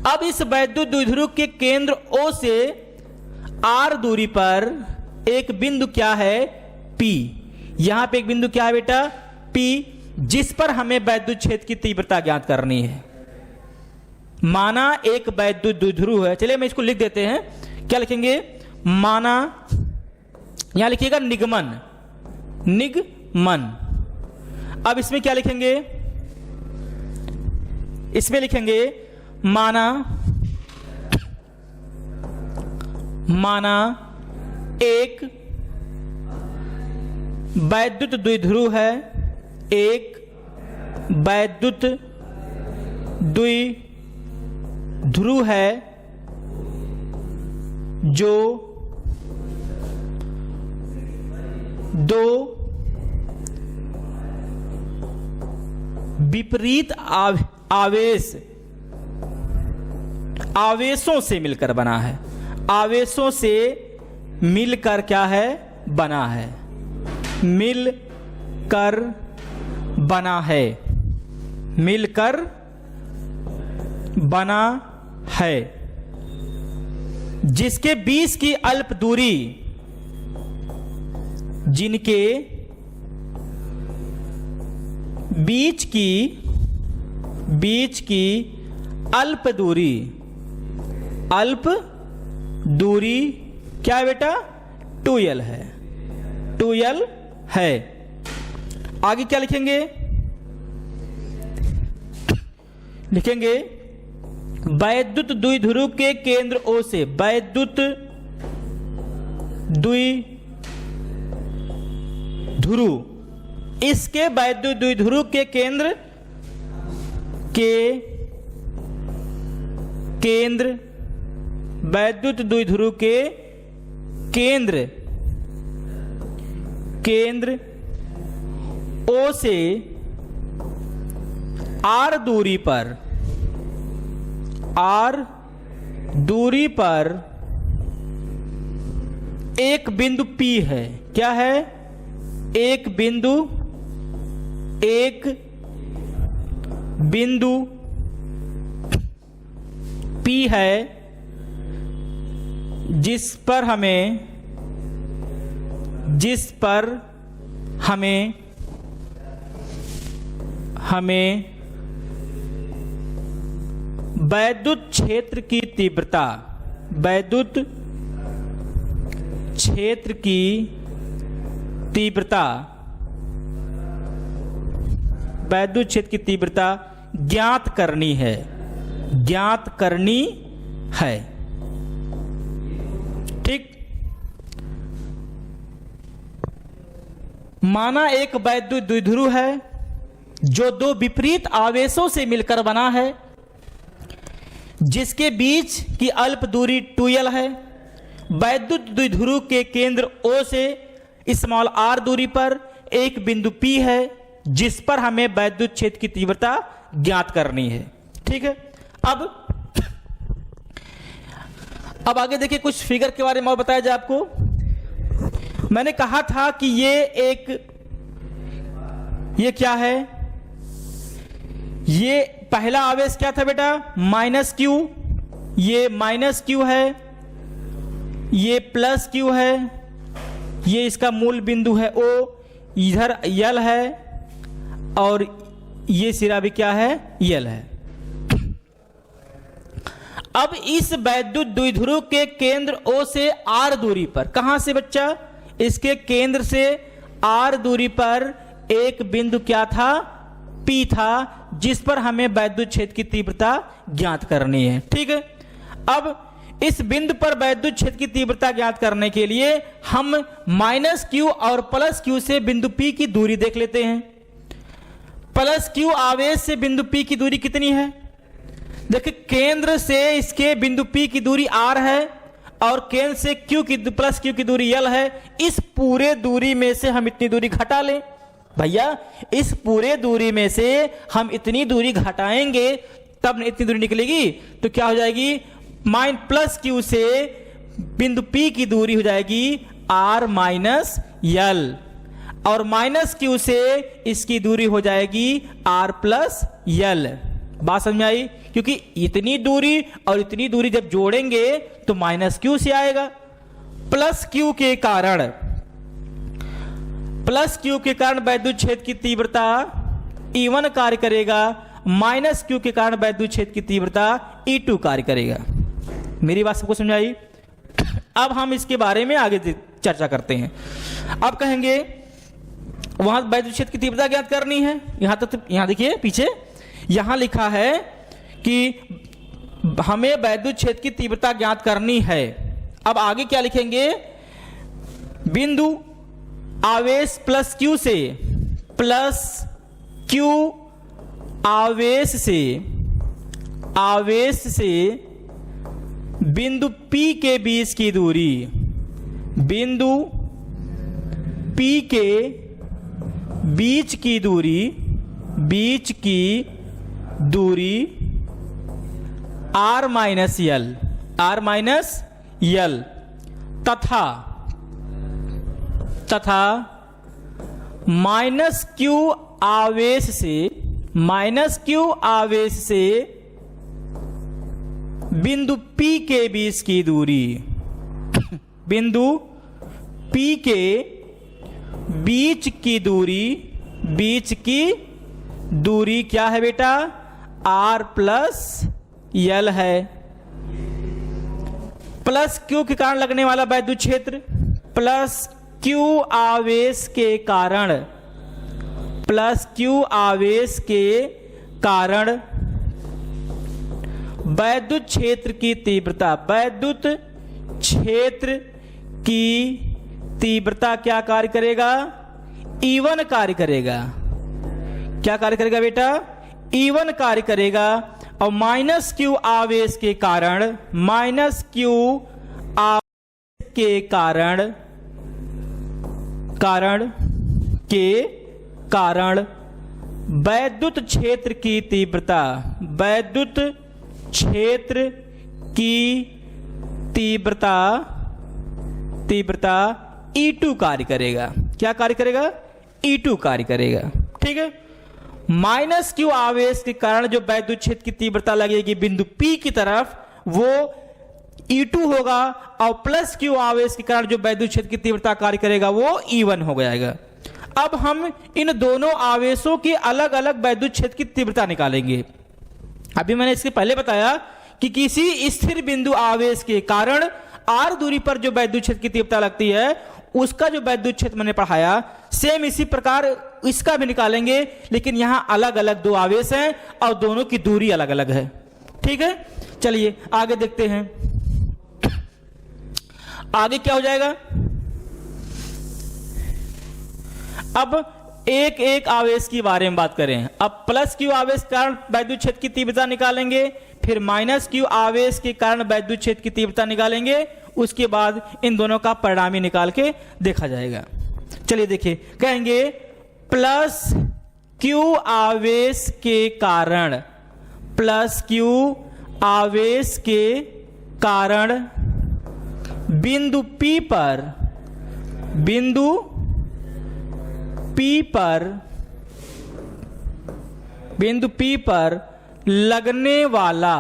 अब इस वैद्युत द्विध्रुव के केंद्र O से r दूरी पर एक बिंदु क्या है P। यहां पे एक बिंदु क्या है बेटा P, जिस पर हमें वैद्युत क्षेत्र की तीव्रता ज्ञात करनी है। माना एक वैद्युत द्विध्रुव है, चलिए मैं इसको लिख देते हैं, क्या लिखेंगे, माना, यहां लिखिएगा निगमन, निगमन। अब इसमें क्या लिखेंगे, इसमें लिखेंगे माना, माना एक वैद्युत द्विध्रुव है, एक वैद्युत द्विध्रुव है जो दो विपरीत आवेशों से मिलकर बना है, आवेशों से मिलकर क्या है बना है, मिलकर बना है, मिलकर बना है, जिसके बीच की अल्प दूरी, जिनके बीच की अल्प दूरी क्या है बेटा 2l है, 2l है। आगे क्या लिखेंगे, लिखेंगे वैद्युत द्विध्रुव के केंद्र O से, वैद्युत द्विध्रुव, इसके वैद्युत द्विध्रुव के वैद्युत द्विध्रुव के केंद्र O से r दूरी पर एक बिंदु P है, क्या है, एक बिंदु P है, जिस पर हमें वैद्युत क्षेत्र की तीव्रता, वैद्युत क्षेत्र की तीव्रता, वैद्युत क्षेत्र की तीव्रता ज्ञात करनी है, ज्ञात करनी है। ठीक, माना एक वैद्युत द्विध्रुव है जो दो विपरीत आवेशों से मिलकर बना है, जिसके बीच की अल्प दूरी 2l है। वैद्युत द्विध्रुव के केंद्र O से स्मॉल r दूरी पर एक बिंदु P है, जिस पर हमें वैद्युत क्षेत्र की तीव्रता ज्ञात करनी है। ठीक है, अब आगे देखिए, कुछ फिगर के बारे में और बताया जाए आपको। मैंने कहा था कि ये क्या है, ये पहला आवेश क्या था बेटा -q, ये -q है, ये +q है, ये इसका मूल बिंदु है O, इधर l है और ये सिरा भी क्या है l है। अब इस वैद्युत द्विध्रुव के केंद्र O से r दूरी पर, कहां से बच्चा, इसके केंद्र से r दूरी पर एक बिंदु क्या था P था, जिस पर हमें वैद्युत क्षेत्र की तीव्रता ज्ञात करनी है। ठीक है, अब इस बिंदु पर वैद्युत क्षेत्र की तीव्रता ज्ञात करने के लिए हम -q और +q से बिंदु P की दूरी देख लेते हैं। +q आवेश से बिंदु P की दूरी कितनी है, देखिए केंद्र से इसके बिंदु P की दूरी r है और केंद्र से +q की दूरी l है। इस पूरे दूरी में से हम इतनी दूरी घटा लें, भैया इस पूरे दूरी में से हम इतनी दूरी घटाएंगे तब इतनी दूरी निकलेगी, तो क्या हो जाएगी, माइन प्लस क्यू से बिंदु P की दूरी हो जाएगी R माइनस यल, और माइनस क्यू से इसकी दूरी हो जाएगी R प्लस यल। बात समझ में आई? क्योंकि इतनी दूरी और इतनी दूरी जब जोड़ेंगे तो माइनस क्यू से आएगा। प्लस क्यू के कारण वैद्युत क्षेत्र की तीव्रता E1 कार्य करेगा, माइनस क्यू के कारण वैद्युत क्षेत्र की तीव्रता E2 कार्य करेगा। मेरी बात सबको समझाई? अब हम इसके बारे में आगे चर्चा करते हैं। अब कहेंगे वहां वैद्युत क्षेत्र की तीव्रता ज्ञात करनी है। यहां तक, यहां देखिए पीछे यहां लिखा है कि हमें वैद्युत क्षेत्र की तीव्रता ज्ञात करनी है। अब आगे क्या लिखेंगे, बिंदु आवेश प्लस क्यू से, प्लस क्यू आवेश से बिंदु P के बीच की दूरी, बिंदु P के बीच की दूरी R माइनस यल तथा माइनस क्यू आवेश से बिंदु P के बीच की दूरी, बिंदु P के बीच की दूरी क्या है बेटा, R प्लस यल है। प्लस क्यू के कारण लगने वाला वैद्युत क्षेत्र, प्लस क्यू आवेश के कारण वैद्युत क्षेत्र की तीव्रता क्या कार्य करेगा, E1 कार्य करेगा। क्या कार्य करेगा बेटा, E1 कार्य करेगा। और माइनस क्यू आवेश के कारण वैद्युत क्षेत्र की तीव्रता E2 कार्य करेगा। क्या कार्य करेगा, E2 कार्य करेगा। ठीक है। माइनस क्यू आवेश के कारण जो वैद्युत क्षेत्र की तीव्रता लगेगी बिंदु P की तरफ वो E2 होगा, और प्लस क्यू आवेश के कारण जो वैद्युत क्षेत्र की तीव्रता कार्य करेगा वो E1 हो जाएगा। अब हम इन दोनों आवेशों की अलग अलग वैद्युत क्षेत्र की तीव्रता निकालेंगे। अभी मैंने इसके पहले बताया कि किसी स्थिर बिंदु आवेश के कारण R दूरी पर जो वैद्युत क्षेत्र की तीव्रता लगती है उसका जो वैद्युत क्षेत्र मैंने पढ़ाया, सेम इसी प्रकार इसका भी निकालेंगे, लेकिन यहां अलग अलग दो आवेश हैं और दोनों की दूरी अलग अलग है। ठीक है, चलिए आगे देखते हैं। आगे क्या हो जाएगा, अब एक एक आवेश के बारे में बात करें। अब प्लस क्यू आवेश के कारण वैद्युत क्षेत्र की तीव्रता निकालेंगे, फिर माइनस क्यू आवेश के कारण वैद्युत क्षेत्र की तीव्रता निकालेंगे, उसके बाद इन दोनों का परिणामी निकाल के देखा जाएगा। चलिए देखिए, कहेंगे प्लस क्यू आवेश के कारण, प्लस क्यू आवेश के कारण बिंदु P पर लगने वाला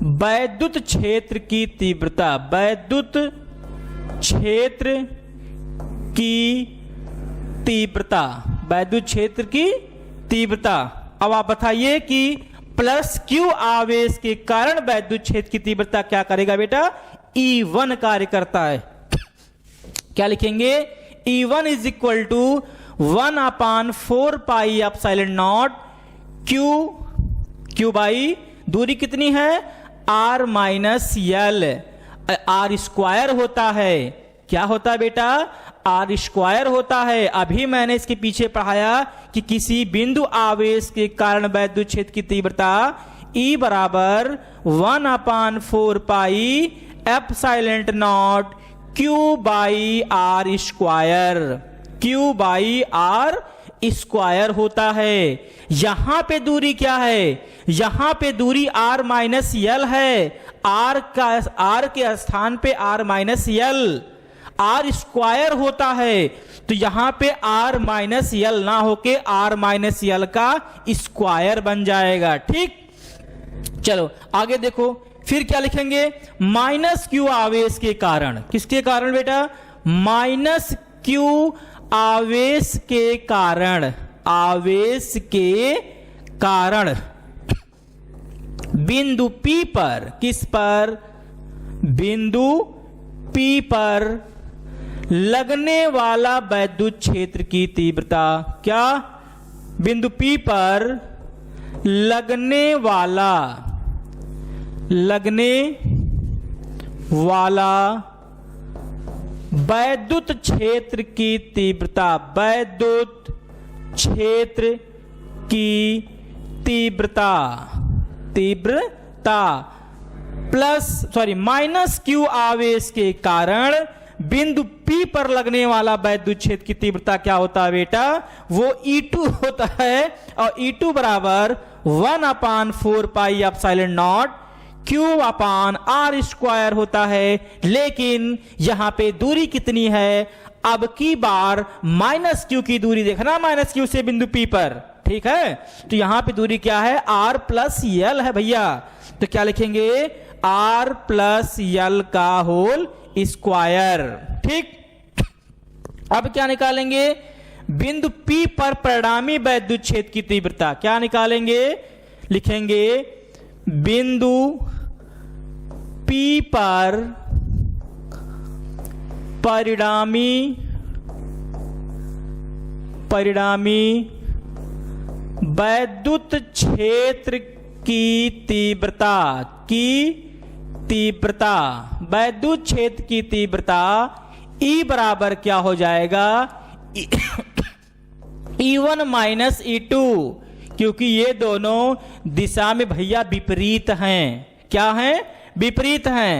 वैद्युत क्षेत्र की तीव्रता, वैद्युत क्षेत्र की तीव्रता। अब आप बताइए कि प्लस क्यू आवेश के कारण वैद्युत क्षेत्र की तीव्रता क्या करेगा बेटा, E1 कार्य करता है। क्या लिखेंगे, E1 is equal to 1/4 pi epsilon naught Q by दूरी कितनी है, R minus L, R square होता है। क्या होता है बेटा, R स्क्वायर होता है। अभी मैंने इसके पीछे पढ़ाया कि किसी बिंदु आवेश के कारण वैद्युत क्षेत्र की तीव्रता E बराबर 1/4 pi epsilon naught Q by R square, Q by R square होता है। यहां पे दूरी क्या है, यहां पे दूरी r माइनस यल है, r के स्थान पे r minus L, r square होता है, तो यहां पे r माइनस यल ना होके r माइनस यल का स्क्वायर बन जाएगा। ठीक, चलो आगे देखो, फिर क्या लिखेंगे, माइनस क्यू आवेश के कारण, किसके कारण बेटा, माइनस क्यू आवेश के कारण, आवेश के कारण बिंदु P पर, किस पर, बिंदु P पर लगने वाला वैद्युत क्षेत्र की तीव्रता, क्या, बिंदु P पर लगने वाला वैद्युत क्षेत्र की तीव्रता, वैद्युत क्षेत्र की तीव्रता माइनस क्यू आवेश के कारण बिंदु P पर लगने वाला वैद्युत क्षेत्र की तीव्रता क्या होता है बेटा, वो E2 होता है, और E2 बराबर 1/4 pi epsilon naught Q upon R square होता है। लेकिन यहां पे दूरी कितनी है, अब की बार माइनस क्यू की दूरी देखना, माइनस क्यू से बिंदु P पर, ठीक है, तो यहां पे दूरी क्या है, R प्लस यल है भैया, तो क्या लिखेंगे, R प्लस यल का होल स्क्वायर। ठीक, अब क्या निकालेंगे, बिंदु P पर परिणामी वैद्युत क्षेत्र की तीव्रता, क्या निकालेंगे, लिखेंगे बिंदु P पर परिणामी वैद्युत क्षेत्र की तीव्रता, वैद्युत क्षेत्र की तीव्रता E बराबर क्या हो जाएगा, E1 माइनस E2, क्योंकि ये दोनों दिशा में भैया विपरीत हैं, क्या हैं, विपरीत हैं।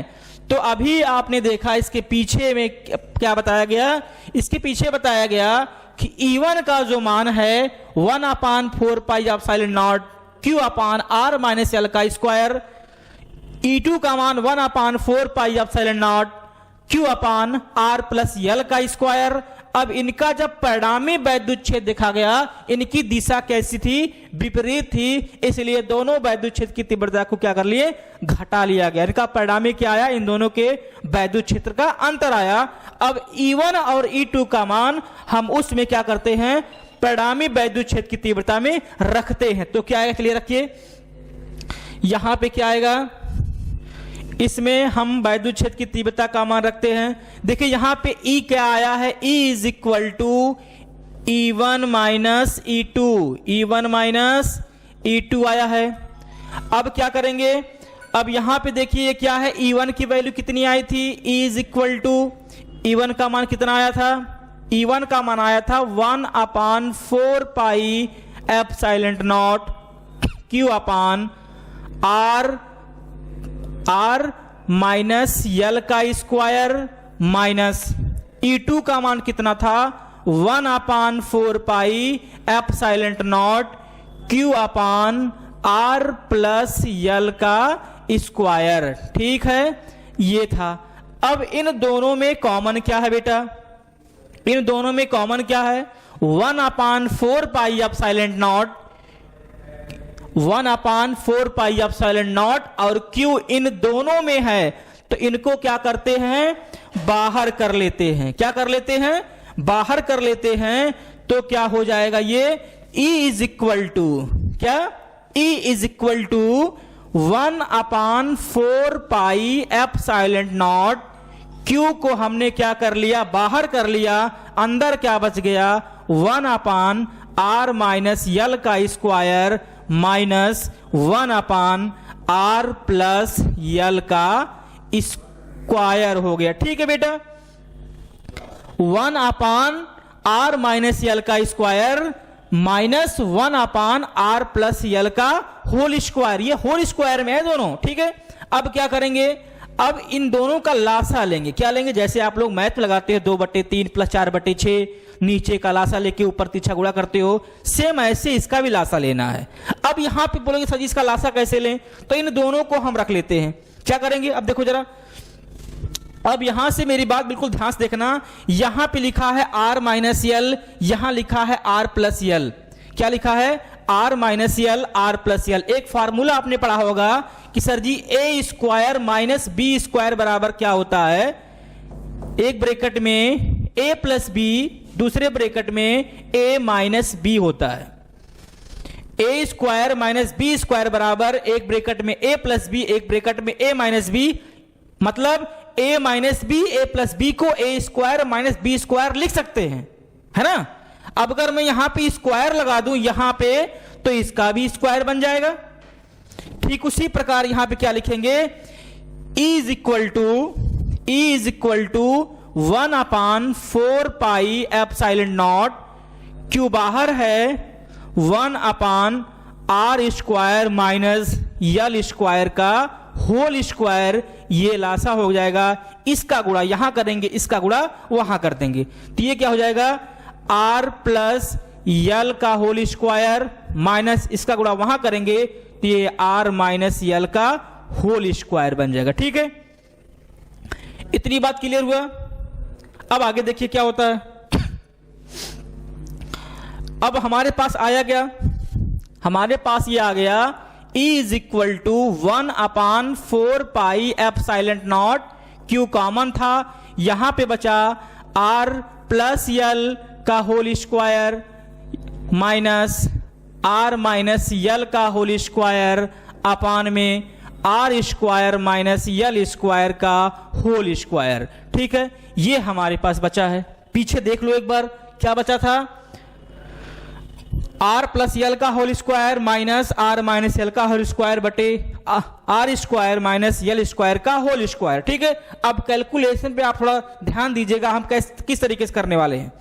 तो अभी आपने देखा इसके पीछे में क्या बताया गया, इसके पीछे बताया गया कि E1 का जो मान है 1/4 pi epsilon naught Q upon R minus L का स्क्वायर, E2 का मान 1/4 pi epsilon naught Q upon R plus L का स्क्वायर। अब इनका जब परिणामी वैद्युत क्षेत्र देखा गया, इनकी दिशा कैसी थी, विपरीत थी, इसलिए दोनों वैद्युत क्षेत्र की तीव्रता को क्या कर लिए, घटा लिया गया। इनका परिणामी क्या आया, इन दोनों के वैद्युत क्षेत्र का अंतर आया। अब E1 और E2 का मान हम उसमें क्या करते हैं, परिणामी वैद्युत क्षेत्र की तीव्रता में रखते हैं। तो क्या आएगा, चलिए रखिए, यहां पे क्या आएगा, इसमें हम वैद्युत क्षेत्र की तीव्रता का मान रखते हैं। देखिए यहां पे E क्या आया है, E is equal to E1 minus E2, E1 minus E2 आया है। अब क्या करेंगे, अब यहां पे देखिए क्या है, E1 की वैल्यू कितनी आई थी, E is equal to, E1 का मान कितना आया था, E1 का मान आया था 1/4 pi epsilon naught Q upon R minus L का स्क्वायर माइनस E2 का मान कितना था 1/4 pi epsilon naught Q upon R plus L का स्क्वायर। ठीक है, ये था। अब इन दोनों में कॉमन क्या है बेटा, इन दोनों में कॉमन क्या है, 1/4 pi epsilon naught, 1/4 pi epsilon not और Q इन दोनों में है, तो इनको क्या करते हैं, बाहर कर लेते हैं। क्या कर लेते हैं, बाहर कर लेते हैं। तो क्या हो जाएगा ये, E इज इक्वल टू क्या, E is equal to 1/4 pi epsilon naught, Q को हमने क्या कर लिया, बाहर कर लिया, अंदर क्या बच गया 1/R माइनस यल का square minus 1/R plus L का स्क्वायर हो गया। ठीक है बेटा, 1/R माइनस यल का square minus 1/R plus L का होल स्क्वायर, ये होल स्क्वायर में है दोनों। ठीक है, अब क्या करेंगे, अब इन दोनों का लासा लेंगे। क्या लेंगे? जैसे आप लोग मैथ लगाते हैं 2/3 + 4/6, नीचे का लासा लेके ऊपर तिरछा गुणा करते हो, सेम ऐसे इसका भी लासा लेना है। अब यहां पे बोलेंगे सर जी इसका लासा कैसे लें, तो इन दोनों को हम रख लेते हैं। क्या करेंगे? अब देखो जरा, अब यहां से मेरी बात बिल्कुल ध्यान से देखना, यहां पे लिखा है r - l, यहां लिखा है r + l। क्या लिखा है? r - l, r + l। एक फार्मूला आपने पढ़ा होगा कि सर जी a² - b² बराबर क्या होता है? एक ब्रैकेट में a + b, दूसरे ब्रैकेट में a - b होता है। a² - b² बराबर एक ब्रैकेट में a + b, एक ब्रैकेट में a - b, मतलब a - b, a + b को a² - b² लिख सकते हैं, है ना। अब अगर मैं यहां पे स्क्वायर लगा दूं यहां पे, तो इसका भी स्क्वायर बन जाएगा। ठीक उसी प्रकार यहां पे क्या लिखेंगे? E = 1/4 पाई एप्सिलॉन नॉट, क्यों बाहर है 1/r² माइनस l² का होल स्क्वायर, ये लासा हो जाएगा। इसका गुणा यहां करेंगे, इसका गुणा वहां कर देंगे, तो ये क्या हो जाएगा? r + l का होल स्क्वायर माइनस इसका गुणा वहां करेंगे, तो ये r - l का होल स्क्वायर बन जाएगा। ठीक है, इतनी बात क्लियर हुआ। अब आगे देखिए क्या होता है। अब हमारे पास आया क्या? हमारे पास ये आ गया E = 1/4 pi epsilon naught, Q common था, यहां पे बचा r + l का whole square minus r - l का होल स्क्वायर अपान में r² - l² का होल स्क्वायर। ठीक है, ये हमारे पास बचा है। पीछे देख लो एक बार क्या बचा था? r + l का whole square minus r - l का होल स्क्वायर बटे r² - l² का होल स्क्वायर। ठीक है, अब कैलकुलेशन पे आप थोड़ा ध्यान दीजिएगा, हम किस तरीके से करने वाले हैं।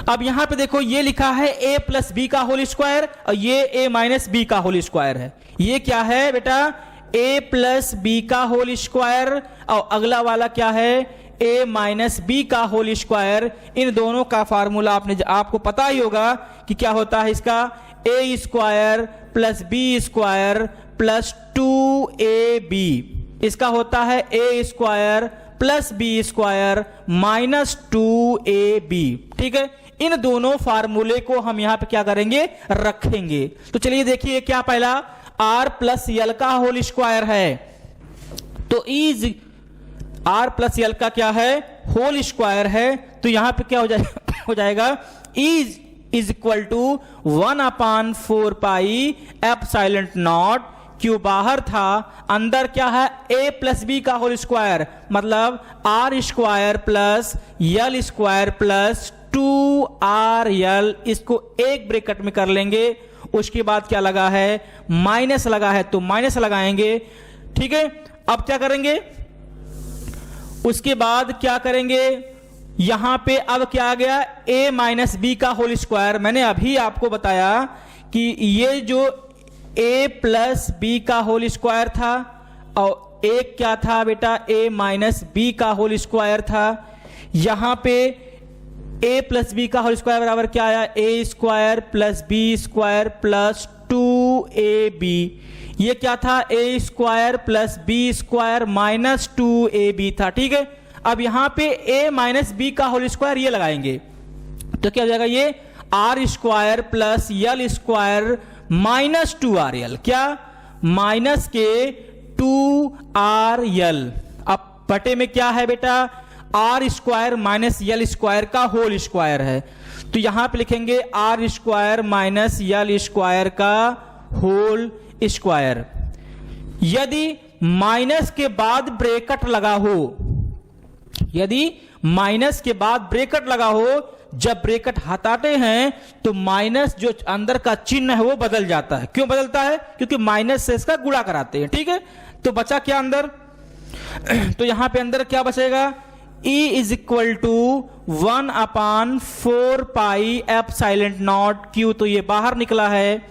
अब यहां पे देखो ये लिखा है a + b का होल स्क्वायर, और ये a - b का होल स्क्वायर है। ये क्या है बेटा? a + b का होल स्क्वायर, और अगला वाला क्या है? a - b का होल स्क्वायर। इन दोनों का फार्मूला आपको पता ही होगा कि क्या होता है इसका? a² + b² + 2ab, इसका होता है a² + b² - 2ab। ठीक है, इन दोनों फार्मूले को हम यहां पे क्या करेंगे? रखेंगे। तो चलिए देखिए क्या पहला r + l का होल स्क्वायर है, तो r + l का क्या है? होल स्क्वायर है। तो यहां पे क्या हो जाएगा? E = 1/4 पाई एप्सिलॉन नॉट, क्यों बाहर था, अंदर क्या है? a + b का होल स्क्वायर, मतलब r² + l² + 2rl, इसको एक ब्रैकेट में कर लेंगे। उसके बाद क्या लगा है? माइनस लगा है, तो माइनस लगाएंगे। ठीक है, अब क्या करेंगे? उसके बाद क्या करेंगे? यहां पे अब क्या आ गया? a - b का होल स्क्वायर। मैंने अभी आपको बताया कि ये जो a + b का होल स्क्वायर था, और एक क्या था बेटा? a - b का होल स्क्वायर था। यहां पे a + b का होल स्क्वायर बराबर क्या आया? a² + b² + 2ab। ये क्या था? a² + b² - 2ab था। ठीक है, अब यहां पे a - b का होल स्क्वायर ये लगाएंगे, तो क्या हो जाएगा? ये r² + l² - 2rl, क्या? माइनस के 2rl। अब बटे में क्या है बेटा? r² - l² का होल स्क्वायर है, तो यहां पे लिखेंगे r² - l² का होल स्क्वायर। यदि माइनस के बाद ब्रैकेट लगा हो, यदि माइनस के बाद ब्रैकेट लगा हो, जब ब्रैकेट हटाते हैं तो माइनस जो अंदर का चिन्ह है वो बदल जाता है। क्यों बदलता है? क्योंकि माइनस से इसका गुणा कराते हैं। ठीक है, तो बचा क्या अंदर? तो यहां पे अंदर क्या बचेगा? E = 1/4 pi epsilon naught, Q तो ये बाहर निकला है,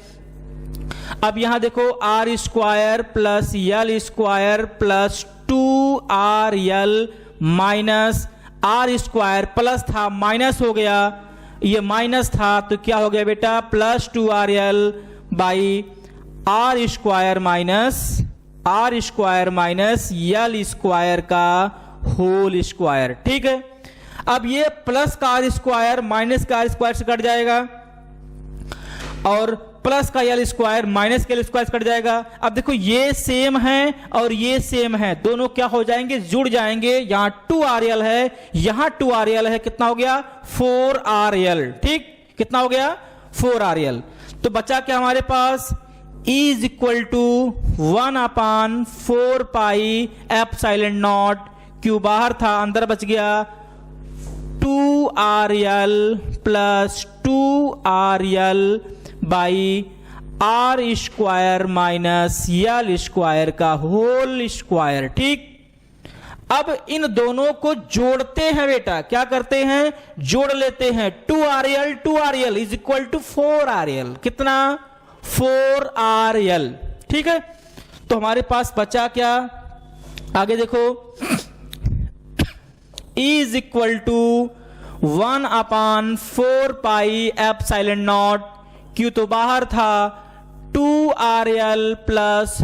अब यहां देखो R square plus L square plus 2RL minus R square, plus था माइनस हो गया, ये माइनस था तो क्या हो गया बेटा, plus 2RL by R square minus L square का होल स्क्वायर। ठीक है, अब ये प्लस का आर स्क्वायर माइनस का आर स्क्वायर से कट जाएगा और प्लस का यल स्क्वायर माइनस का यल स्क्वायर से कट जाएगा। अब देखो ये सेम है और ये सेम है, दोनों क्या हो जाएंगे, जुड़ जाएंगे। यहां 2RL है, यहां 2RL है, कितना हो गया 4RL। ठीक, कितना हो गया 4RL। तो बचा क्या हमारे पास, E is equal to 1/4 pi epsilon naught, Q बाहर था अंदर बच गया 2RL plus 2RL by R square minus L square का होल स्क्वायर। ठीक, अब इन दोनों को जोड़ते हैं बेटा, क्या करते हैं, जोड़ लेते हैं। 2RL is equal to 4RL, कितना 4RL। ठीक है, तो हमारे पास बचा क्या, आगे देखो, E is equal to 1/4 pi epsilon naught, Q तो बाहर था 2RL plus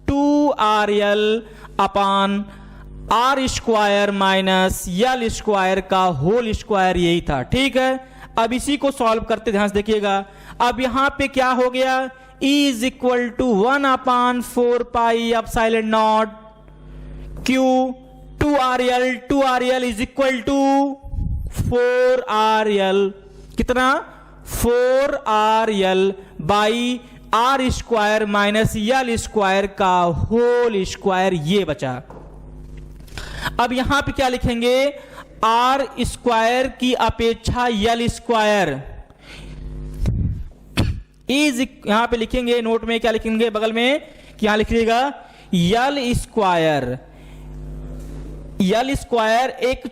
2RL upon R square minus L square का होल स्क्वायर, यही था। ठीक है, अब इसी को सॉल्व करते ध्यान से देखिएगा। अब यहां पे क्या हो गया, E is equal to 1/4 pi epsilon naught Q 2RL is equal to 4RL, कितना 4RL by R square minus L square का होल स्क्वायर, ये बचा। अब यहां पे क्या लिखेंगे, आर स्क्वायर की अपेक्षा यल स्क्वायर, इज यहां पे लिखेंगे, नोट में क्या लिखेंगे बगल में, कि यहां लिखिएगा यल स्क्वायर एक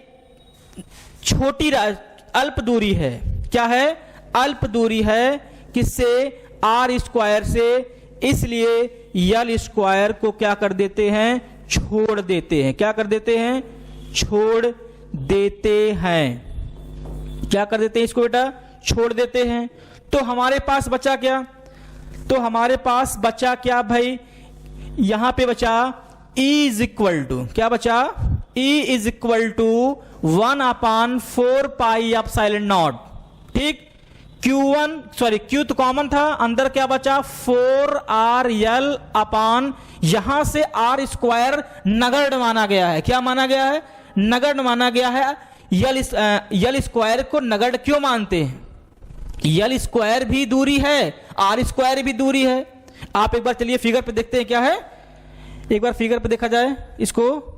छोटी अल्प दूरी है। क्या है, अल्प दूरी है, किससे, आर स्क्वायर से, इसलिए यल स्क्वायर को क्या कर देते हैं, छोड़ देते हैं। क्या कर देते हैं, छोड़ देते हैं। क्या कर देते हैं इसको बेटा, छोड़ देते हैं। तो हमारे पास बचा क्या, तो हमारे पास बचा क्या भाई, यहां पे बचा E इज इक्वल टू, क्या बचा, E is equal to 1/4 pi epsilon naught. ठीक, Q तो कॉमन था, अंदर क्या बचा 4RL अपान, यहां से आर स्क्वायर नगण्य माना गया है। क्या माना गया है, नगण्य माना गया है। यल स्क्वायर को नगण्य क्यों मानते हैं, यल स्क्वायर भी दूरी है, आर स्क्वायर भी दूरी है। आप एक बार चलिए फिगर पे देखते हैं क्या है, एक बार फिगर पे देखा जाए इसको।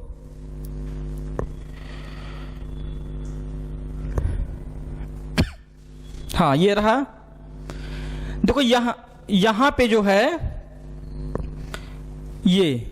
हाँ ये रहा, देखो यहां पे जो है ये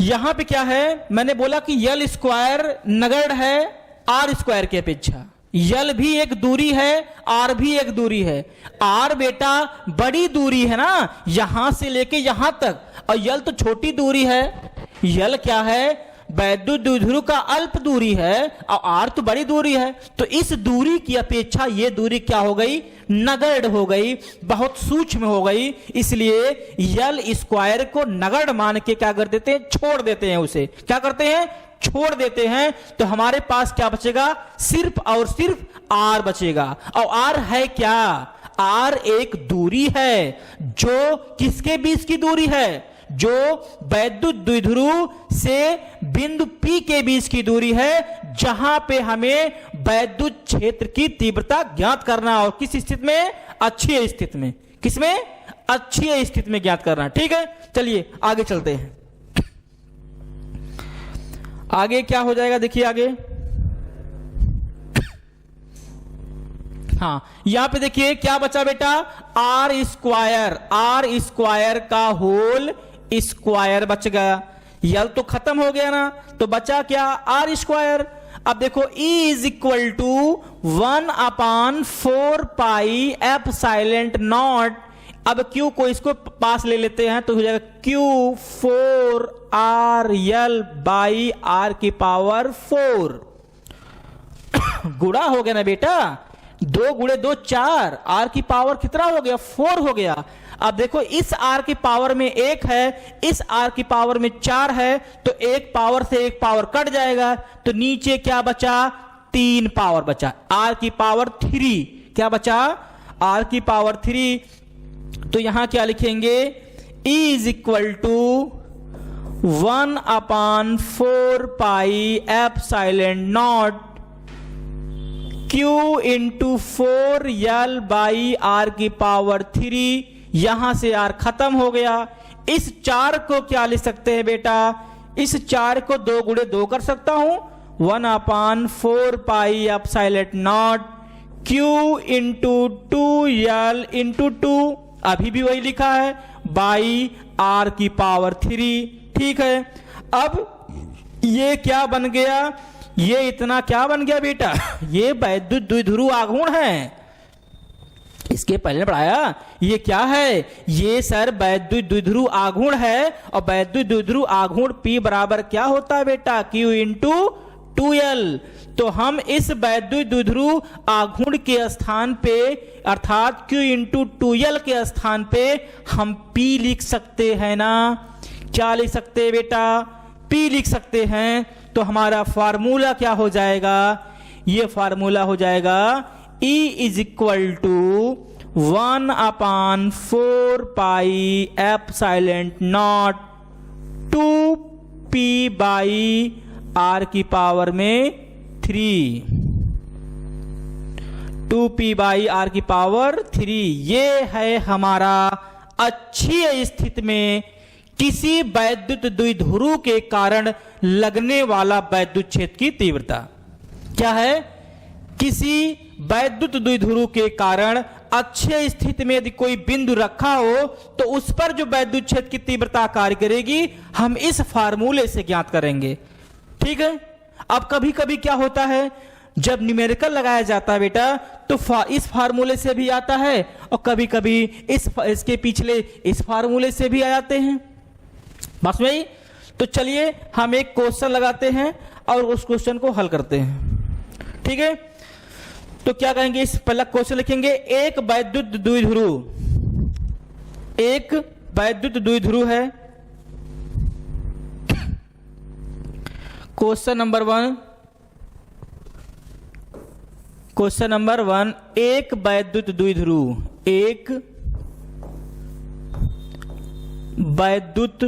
यहां पे क्या है, मैंने बोला कि यल स्क्वायर नगण्य है आर स्क्वायर की अपेक्षा। यल भी एक दूरी है, आर भी एक दूरी है। आर बेटा बड़ी दूरी है ना, यहां से लेके यहां तक, और यल तो छोटी दूरी है। यल क्या है, वैद्युत द्विध्रुव का अल्प दूरी है, और आर तो बड़ी दूरी है। तो इस दूरी की अपेक्षा ये दूरी क्या हो गई, नगण्य हो गई, बहुत सूक्ष्म हो गई। इसलिए यल स्क्वायर को नगण्य मान के क्या कर देते हैं, छोड़ देते हैं, उसे क्या करते हैं, छोड़ देते हैं। तो हमारे पास क्या बचेगा, सिर्फ और सिर्फ आर बचेगा। और आर है क्या, आर एक दूरी है, जो किसके बीच की दूरी है, जो वैद्युत द्विध्रुव से बिंदु P के बीच की दूरी है, जहां पे हमें वैद्युत क्षेत्र की तीव्रता ज्ञात करना, और किस स्थिति में, अक्षीय स्थिति में। किसमें, अक्षीय स्थिति में ज्ञात करना। ठीक है, चलिए आगे चलते हैं। आगे क्या हो जाएगा, देखिए आगे, हाँ यहां पे देखिए क्या बचा बेटा, आर स्क्वायर का होल स्क्वायर बच गया। यल तो खत्म हो गया ना, तो बचा क्या, आर स्क्वायर। अब देखो E is equal to 1/4 pi epsilon naught. अब Q को इसको पास ले लेते हैं तो हो जाएगा Q4RL बाई R की पावर 4। गुणा हो गया ना बेटा, 2 गुणे 2 4, R की पावर कितना हो गया 4 हो गया। अब देखो इस R की पावर में 1 है, इस R की पावर में 4 है, तो एक पावर से एक पावर कट जाएगा, तो नीचे क्या बचा 3 पावर बचा, R की पावर 3 क्या बचा R की पावर 3। तो यहां क्या लिखेंगे E is equal to 1/4 pi epsilon naught Q into 4L by R की पावर 3। यहां से R खत्म हो गया। इस 4 को क्या लिख सकते हैं बेटा, इस 4 को 2 गुणे 2 कर सकता हूं, 1/4 pi epsilon naught Q into 2L into 2, अभी भी वही लिखा है, बाई R की पावर 3। ठीक है, अब ये क्या बन गया, ये इतना क्या बन गया बेटा, ये वैद्युत द्विध्रुव आघूर्ण है। इसके पहले पढ़ाया ये क्या है, ये सर वैद्युत द्विध्रुव आघूर्ण है। और वैद्युत द्विध्रुव आघूर्ण P बराबर क्या होता है बेटा, Q इंटू 2L। तो हम इस वैद्युत द्विध्रुव आघूर्ण के स्थान पे अर्थात Q इंटू 2L के स्थान पे हम P लिख सकते हैं ना, क्या लिख सकते हैं बेटा, P लिख सकते हैं। तो हमारा फार्मूला क्या हो जाएगा, ये फार्मूला हो जाएगा E is equal to 1/4 pi epsilon naught 2P by R की पावर में 3, 2P बाई R की पावर 3। ये है हमारा अच्छी स्थिति में किसी वैद्युत द्विध्रुव के कारण लगने वाला वैद्युत क्षेत्र की तीव्रता। क्या है, किसी वैद्युत द्विध्रुव के कारण अच्छे स्थिति में यदि कोई बिंदु रखा हो तो उस पर जो वैद्युत क्षेत्र की तीव्रता कार्य करेगी हम इस फार्मूले से ज्ञात करेंगे। ठीक है, अब कभी कभी क्या होता है, जब न्यूमेरिकल लगाया जाता है बेटा तो इस फार्मूले से भी आता है और कभी कभी इसके पिछले इस फार्मूले से भी आ जाते हैं। बस वही, तो चलिए हम एक क्वेश्चन लगाते हैं और उस क्वेश्चन को हल करते हैं। ठीक है, तो क्या कहेंगे, इस पहला क्वेश्चन लिखेंगे, एक वैद्युत द्विध्रुव है। क्वेश्चन नंबर 1, एक वैद्युत द्विध्रुव, एक वैद्युत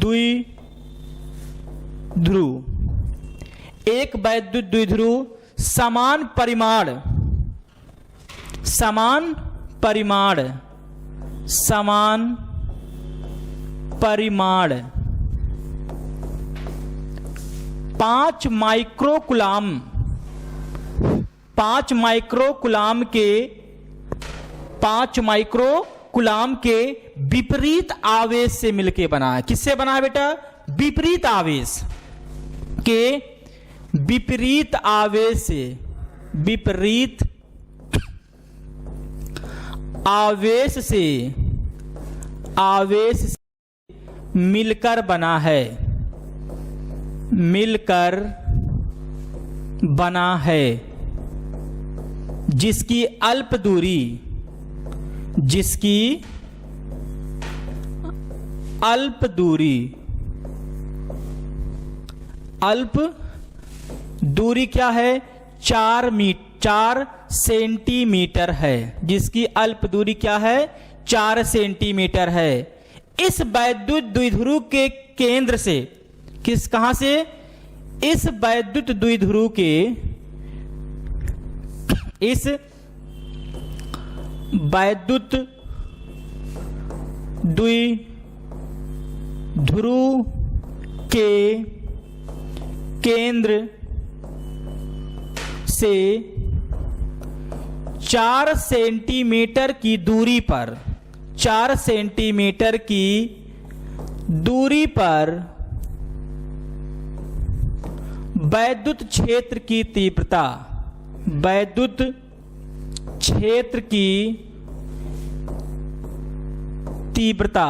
द्विध्रुव, एक वैद्युत द्विध्रुव समान परिमाण 5 माइक्रोकुलाम के विपरीत आवेश से मिलके बना है। किससे बना है बेटा, विपरीत आवेश के विपरीत आवेश से मिलकर बना है, जिसकी अल्प दूरी क्या है, 4 सेंटीमीटर है, जिसकी अल्प दूरी क्या है 4 सेंटीमीटर है। इस वैद्युत द्विध्रुव के केंद्र से कहां से, इस वैद्युत द्विध्रुव के केंद्र से 4 सेंटीमीटर की दूरी पर, 4 सेंटीमीटर की दूरी पर वैद्युत क्षेत्र की तीव्रता, वैद्युत क्षेत्र की तीव्रता,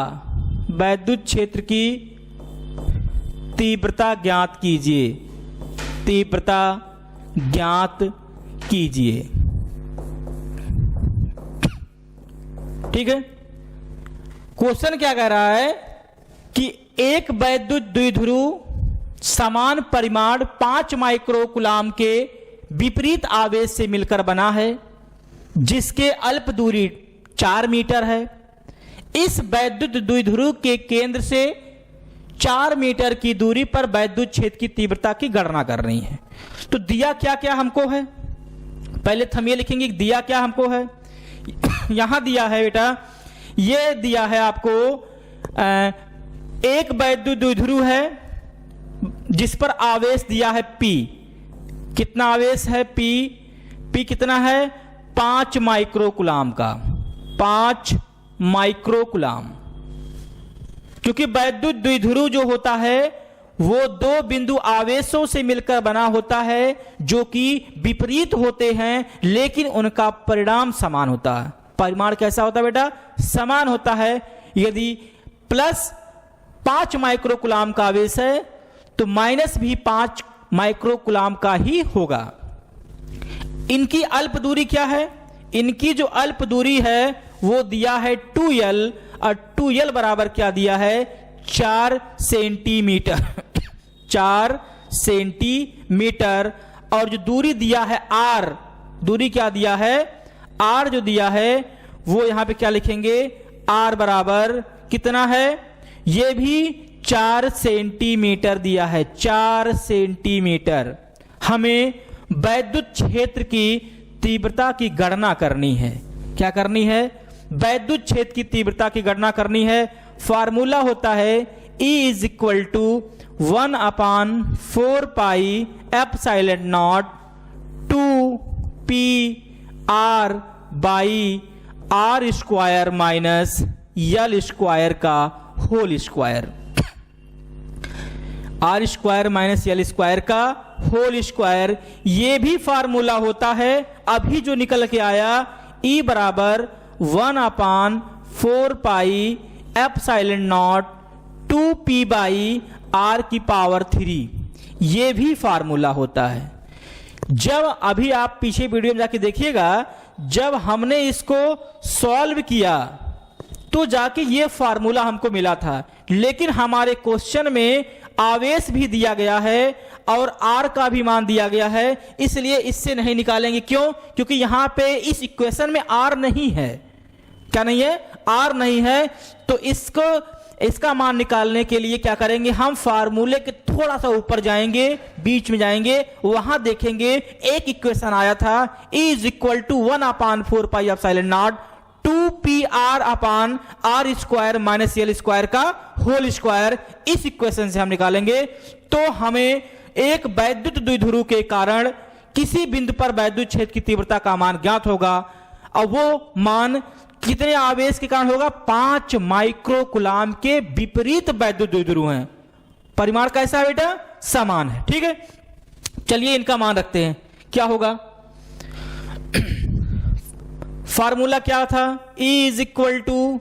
वैद्युत क्षेत्र की तीव्रता ज्ञात कीजिए, तीव्रता ज्ञात कीजिए। ठीक है, क्वेश्चन क्या कह रहा है कि एक वैद्युत द्विध्रुव समान परिमाण 5 माइक्रोकूलाम के विपरीत आवेश से मिलकर बना है, जिसके अल्प दूरी 4 मीटर है। इस वैद्युत द्विध्रुव के केंद्र से 4 मीटर की दूरी पर वैद्युत क्षेत्र की तीव्रता की गणना करनी है। तो दिया क्या क्या हमको है, पहले हम ये लिखेंगे दिया क्या हमको है। यहां दिया है बेटा, ये दिया है आपको एक वैद्युत द्विध्रुव है जिस पर आवेश दिया है P। कितना आवेश है P कितना है 5 माइक्रोकूलाम का, 5 माइक्रोकूलाम। क्योंकि वैद्युत द्विध्रुव जो होता है वो 2 बिंदु आवेशों से मिलकर बना होता है जो कि विपरीत होते हैं, लेकिन उनका परिणाम समान होता है। परिमाण कैसा होता है बेटा, समान होता है। यदि प्लस 5 माइक्रोकूलाम का आवेश है तो माइनस भी 5 माइक्रोकूलाम का ही होगा। इनकी अल्प दूरी क्या है, इनकी जो अल्प दूरी है वो दिया है 2L, और 2L बराबर क्या दिया है 4 सेंटीमीटर 4 सेंटीमीटर। और जो दूरी दिया है R, दूरी क्या दिया है R जो दिया है वो यहां पे क्या लिखेंगे R बराबर कितना है, ये भी 4 सेंटीमीटर दिया है, 4 सेंटीमीटर। हमें वैद्युत क्षेत्र की तीव्रता की गणना करनी है। क्या करनी है, वैद्युत क्षेत्र की तीव्रता की गणना करनी है। फार्मूला होता है E is equal to 1/4 pi epsilon naught 2 P R by R square minus L square का whole square, R square minus L square का होल स्क्वायर। ये भी फार्मूला होता है अभी जो निकल के आया, E बराबर 1/4 pi epsilon not 2P by R की पावर 3। ये भी फार्मूला होता है। जब अभी आप पीछे वीडियो में जाके देखिएगा, जब हमने इसको सॉल्व किया तो जाके ये फार्मूला हमको मिला था, लेकिन हमारे क्वेश्चन में आवेश भी दिया गया है और R का भी मान दिया गया है, इसलिए इससे नहीं निकालेंगे। क्यों, क्योंकि यहां पे इस इक्वेशन में R नहीं है। क्या नहीं है, R नहीं है। तो इसका मान निकालने के लिए क्या करेंगे, हम फार्मूले के थोड़ा सा ऊपर जाएंगे, बीच में जाएंगे, वहां देखेंगे एक इक्वेशन आया था E is equal to 1/4 pi epsilon naught 2PR upon R square minus L square का होल स्क्वायर। इस इक्वेशन से हम निकालेंगे। तो हमें एक वैद्युत द्विध्रुव के कारण किसी बिंदु पर वैद्युत क्षेत्र की तीव्रता का मान ज्ञात होगा, और वो मान कितने आवेश के कारण होगा, 5 माइक्रोकूलाम के विपरीत वैद्युत द्विध्रुव हैं। परिमाण कैसा है बेटा, समान है। ठीक है, चलिए इनका मान रखते हैं। क्या होगा, फार्मूला क्या था, E is equal to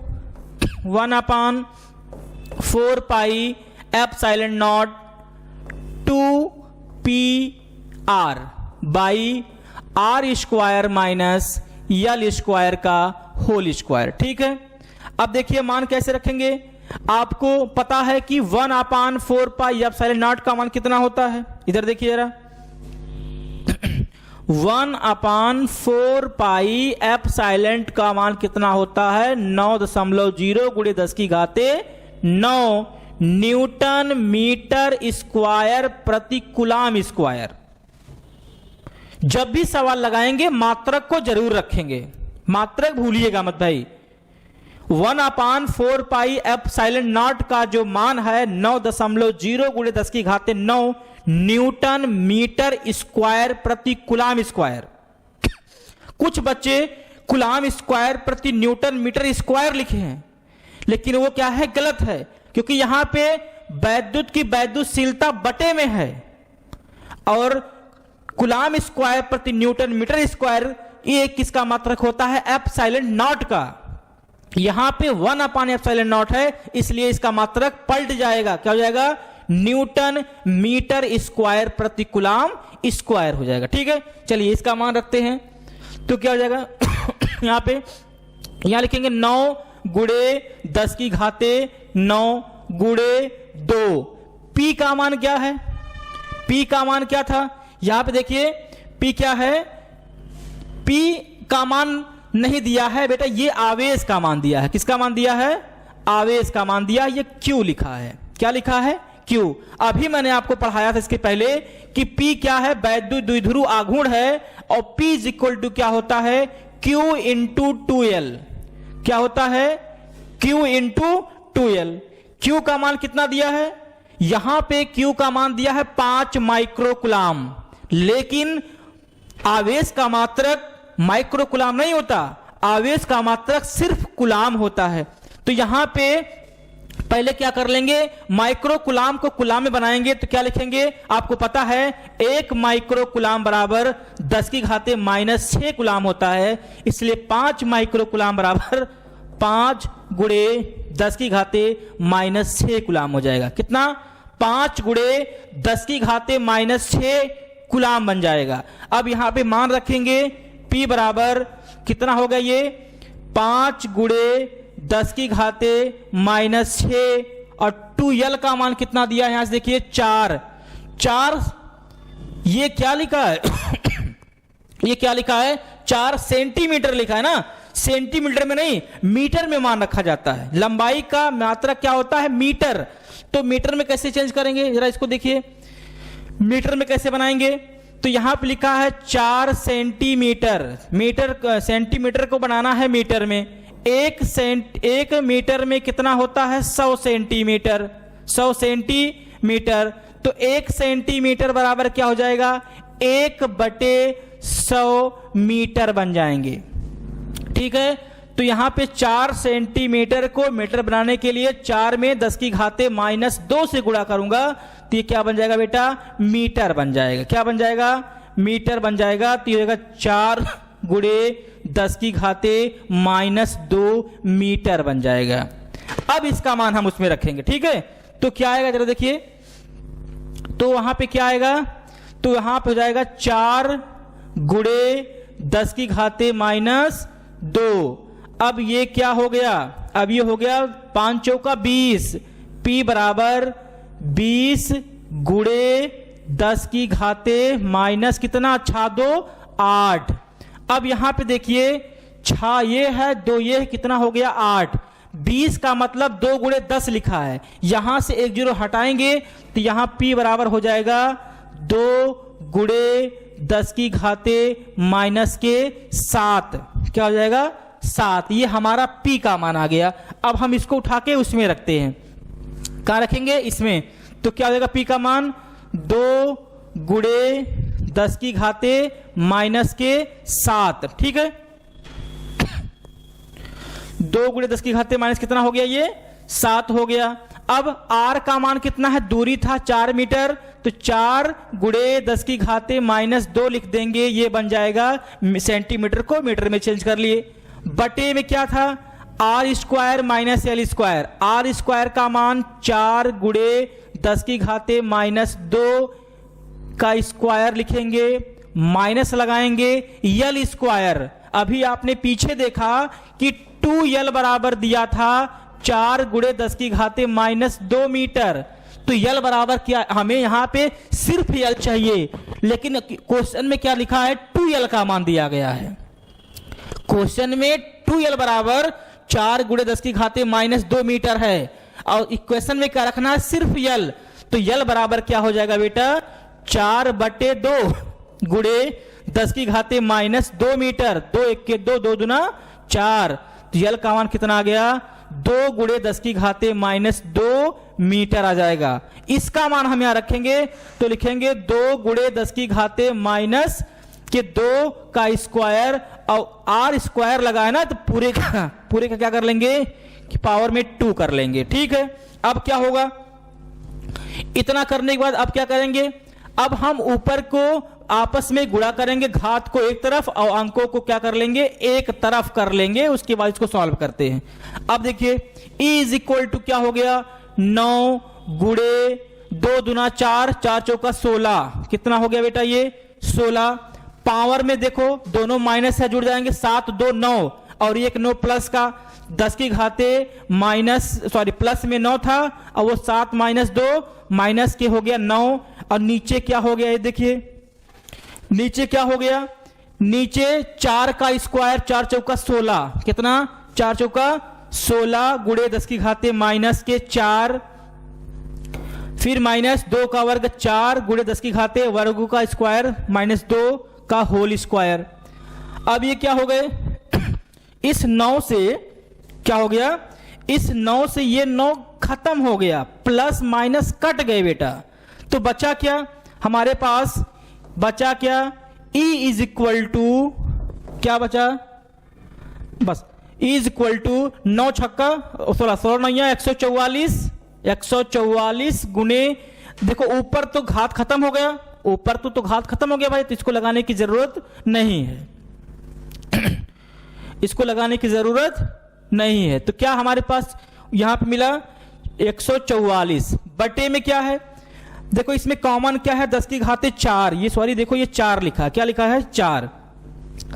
1/4 pi epsilon naught 2PR by R square minus L square का होल स्क्वायर। ठीक है, अब देखिए मान कैसे रखेंगे। आपको पता है कि 1/4 पाई एप्सिलॉन नॉट का मान कितना होता है, इधर देखिए जरा। 1/4 पाई एप्सिलॉन का मान कितना होता है, 9.0 गुणे 10 की घाते 9 न्यूटन मीटर स्क्वायर प्रति कूलाम स्क्वायर। जब भी सवाल लगाएंगे मात्रक को जरूर रखेंगे, मात्रक भूलिएगा मत भाई। 1/4 पाई एप्सिलॉन नॉट का जो मान है 9.0 गुणे 10 की घाते 9 न्यूटन मीटर स्क्वायर प्रति कूलाम स्क्वायर। कुछ बच्चे कूलाम स्क्वायर प्रति न्यूटन मीटर स्क्वायर लिखे हैं, लेकिन वो क्या है, गलत है। क्योंकि यहां पे वैद्युत की वैद्युतशीलता बटे में है और कूलाम स्क्वायर प्रति न्यूटन मीटर स्क्वायर ये किसका मात्रक होता है? एप्सिलॉन नॉट का। यहां पे 1/एप्सिलॉन नॉट है, इसलिए इसका मात्रक पलट जाएगा। क्या हो जाएगा? न्यूटन मीटर स्क्वायर प्रति कूलाम स्क्वायर हो जाएगा। ठीक है, चलिए इसका मान रखते हैं तो क्या हो जाएगा? यहां लिखेंगे 9 गुणे 10 की घाते 9 गुणे 2। पी का मान क्या है? पी का मान क्या था? यहां पे देखिए पी क्या है? पी का मान नहीं दिया है बेटा, ये आवेश का मान दिया है। किसका मान दिया है? आवेश का मान दिया। ये क्यू लिखा है। क्या लिखा है? क्यू। अभी मैंने आपको पढ़ाया था इसके पहले कि पी क्या है? वैद्युत द्विध्रुव आघूर्ण है, और पी इज इक्वल टू क्या होता है? Q into 2L। क्या होता है? Q into 2L। क्यू का मान कितना दिया है? यहां पे क्यू का मान दिया है 5 माइक्रो कूलाम, लेकिन आवेश का मात्रक माइक्रो कूलाम नहीं होता, आवेश का मात्रक सिर्फ कूलाम होता है। तो यहां पे पहले क्या कर लेंगे? माइक्रो कूलाम को कूलाम में बनाएंगे तो क्या लिखेंगे? आपको पता है 1 माइक्रो कूलाम बराबर 10 की घाते -6 कूलाम होता है, इसलिए 5 माइक्रो कूलाम बराबर 5 गुणे 10 की घाते -6 कूलाम हो जाएगा। कितना? 5 गुणे 10 की घाते -6 कूलाम बन जाएगा। अब यहां पे मान रखेंगे P बराबर कितना होगा? ये 5 गुणे 10 की घाते -6 और 2L का मान कितना दिया है? यहां से देखिए 4। ये क्या लिखा है? ये क्या लिखा है? 4 सेंटीमीटर लिखा है ना, सेंटीमीटर में नहीं मीटर में मान रखा जाता है। लंबाई का मात्रक क्या होता है? मीटर। तो मीटर में कैसे चेंज करेंगे? जरा इसको देखिए, मीटर में कैसे बनाएंगे? तो यहां पे लिखा है 4 सेंटीमीटर। सेंटीमीटर को बनाना है मीटर में। 1 मीटर में कितना होता है? 100 सेंटीमीटर। 100 सेंटीमीटर। तो 1 सेंटीमीटर बराबर क्या हो जाएगा? 1/100 मीटर बन जाएंगे। ठीक है, तो यहां पे 4 सेंटीमीटर को मीटर बनाने के लिए 4 में 10 की घाते -2 से गुणा करूंगा तो ये क्या बन जाएगा बेटा? मीटर बन जाएगा। क्या बन जाएगा? मीटर बन जाएगा। तो ये 4 गुणे 10 की घाते -2 मीटर बन जाएगा। अब इसका मान हम उसमें रखेंगे। ठीक है, तो क्या आएगा जरा देखिए, तो वहां पे क्या आएगा? तो यहां पे हो जाएगा 4 गुणे 10 की घाते -2। अब ये क्या हो गया? अब ये हो गया 5 चौका 20। P बराबर 20 गुणे 10 की घाते माइनस कितना? 8। अब यहां पे देखिए 6 ये है, 2 ये है, कितना हो गया? 8। 20 का मतलब 2 गुणे 10 लिखा है, यहां से 1 0 हटाएंगे तो यहां P बराबर हो जाएगा 2 गुणे 10 की घाते -7। क्या हो जाएगा? 7। ये हमारा P का मान आ गया। अब हम इसको उठा के उसमें रखते हैं। कहां रखेंगे? इसमें। तो क्या हो जाएगा P का मान? 2 गुणे 10 की घाते -7। ठीक है, 2 गुणे 10 की घाते माइनस कितना हो गया? ये 7 हो गया। अब R का मान कितना है? दूरी था 4 मीटर, तो 4 गुणे 10 की घाते -2 लिख देंगे, ये बन जाएगा। सेंटीमीटर को मीटर में चेंज कर लिए। बटे में क्या था? R square -L square. R square का मान 4 गुणे 10 की घाते -2 का स्क्वायर लिखेंगे, माइनस लगाएंगे L स्क्वायर। अभी आपने पीछे देखा कि 2L बराबर दिया था 4 गुणे 10 की घाते -2 मीटर। तो L बराबर क्या? हमें यहां पे सिर्फ L चाहिए, लेकिन क्वेश्चन में क्या लिखा है? 2L का मान दिया गया है। क्वेश्चन में 2L बराबर 4 गुणे 10 की घाते -2 मीटर है, और इक्वेशन में क्या रखना है? सिर्फ L। तो L बराबर क्या हो जाएगा बेटा? 4/2 गुणे 10 की घाते -2 मीटर। 2 1 के 2, 2 दूना 4। तो L का मान कितना आ गया? 2 गुणे 10 की घाते -2 मीटर आ जाएगा। इसका मान हम यहां रखेंगे तो लिखेंगे 2 गुणे 10 की घाते -2 का स्क्वायर, और R स्क्वायर लगाए ना तो पूरे का क्या कर लेंगे? कि पावर में 2 कर लेंगे। ठीक है, अब क्या होगा? इतना करने के बाद अब क्या करेंगे? अब हम ऊपर को आपस में गुणा करेंगे, घात को एक तरफ और अंकों को क्या कर लेंगे, एक तरफ कर लेंगे, उसके बाद इसको सॉल्व करते हैं। अब देखिए e इज इक्वल टू क्या हो गया, 9 गुणे 2 दूना 4, 4 चौका 16, कितना हो गया बेटा ये 16। पावर में देखो दोनों माइनस है, जुड़ जाएंगे, 7 2 9 और एक 9 प्लस का, 10 की घाते प्लस में 9 था और वो 7 माइनस 2 माइनस के हो गया 9। और नीचे क्या हो गया, ये देखिए नीचे क्या हो गया, नीचे 4 का स्क्वायर, 4 चौका 16, कितना 4 चौका 16 गुणे 10 की घाते माइनस के 4, फिर माइनस 2 का वर्ग 4 गुणे 10 की घाते वर्ग का स्क्वायर माइनस 2 का होल स्क्वायर। अब ये क्या हो गए, इस 9 से क्या हो गया, इस 9 से ये 9 खत्म हो गया, प्लस माइनस कट गए बेटा। तो बचा क्या हमारे पास, बचा क्या e इज इक्वल टू क्या बचा, बस e इज इक्वल टू 9 छक्का 16 नहीं है 144 गुने, देखो ऊपर तो घात खत्म हो गया, ऊपर तो घात खत्म हो गया भाई, तो इसको लगाने की जरूरत नहीं है, इसको लगाने की जरूरत नहीं है। तो क्या हमारे पास यहां पे मिला 144 बटे में क्या है, देखो इसमें कॉमन क्या है, 10 की घाते 4, ये सॉरी देखो ये 4 लिखा है, क्या लिखा है 4,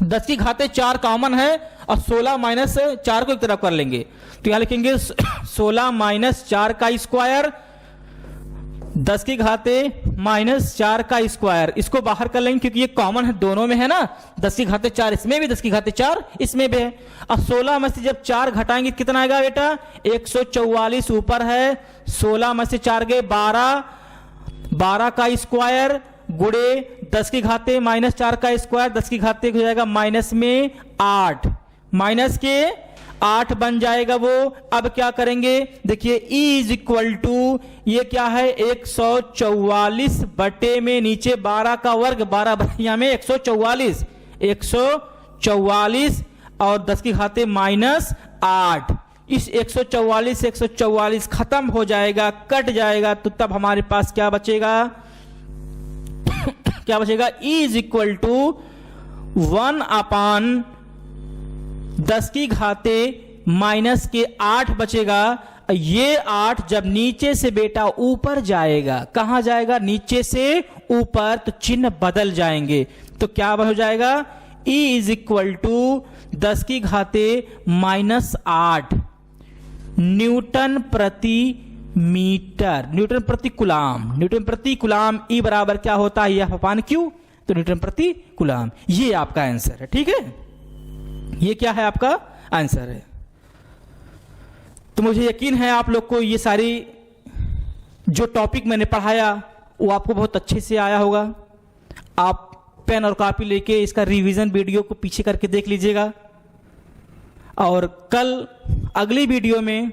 10 की घाते 4 कॉमन है और 16 माइनस 4 को एक तरफ कर लेंगे, तो यहां लिखेंगे 16 माइनस 4 का स्क्वायर, 10 की घाते माइनस 4 का स्क्वायर, इसको बाहर कर लेंगे क्योंकि ये कॉमन है, दोनों में है ना, 10 की घाते 4 इसमें भी, 10 की घाते 4 इसमें भी है। अब 16 में से जब 4 घटाएंगे कितना आएगा बेटा, 144 ऊपर है, 16 में से 4 गए 12 का स्क्वायर गुणे 10 की घाते माइनस 4 का स्क्वायर, 10 की घाते हो जाएगा माइनस में 8, माइनस के 8 बन जाएगा वो। अब क्या करेंगे, देखिए e इज इक्वल टू ये क्या है 144 बटे में नीचे 12 का वर्ग, 12 बटिया में 144 और 10 की घाते माइनस 8, इस 144 से 144 खत्म हो जाएगा, कट जाएगा, तो तब हमारे पास क्या बचेगा क्या बचेगा, e इज इक्वल टू 1/10 की घाते माइनस के 8 बचेगा। ये 8 जब नीचे से बेटा ऊपर जाएगा, कहां जाएगा, नीचे से ऊपर, तो चिन्ह बदल जाएंगे, तो क्या हो जाएगा, e इज इक्वल टू 10 की घाते माइनस 8 न्यूटन प्रति मीटर, न्यूटन प्रति कुलाम, न्यूटन प्रति कुलाम, ई बराबर क्या होता है, एफ अपान क्यू, तो न्यूटन प्रति कुलाम, ये आपका आंसर है। ठीक है, ये क्या है आपका आंसर है। तो मुझे यकीन है आप लोग को ये सारी जो टॉपिक मैंने पढ़ाया वो आपको बहुत अच्छे से आया होगा। आप पेन और कॉपी लेके इसका रिवीजन वीडियो को पीछे करके देख लीजिएगा, और कल अगली वीडियो में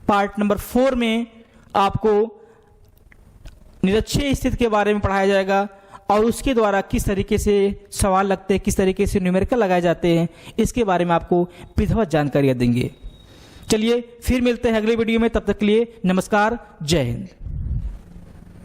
पार्ट नंबर 4 में आपको निरक्षीय स्थिति के बारे में पढ़ाया जाएगा और उसके द्वारा किस तरीके से सवाल लगते हैं, किस तरीके से न्यूमेरिकल लगाए जाते हैं, इसके बारे में आपको विधिवत जानकारियां देंगे। चलिए फिर मिलते हैं अगले वीडियो में, तब तक के लिए नमस्कार, जय हिंद।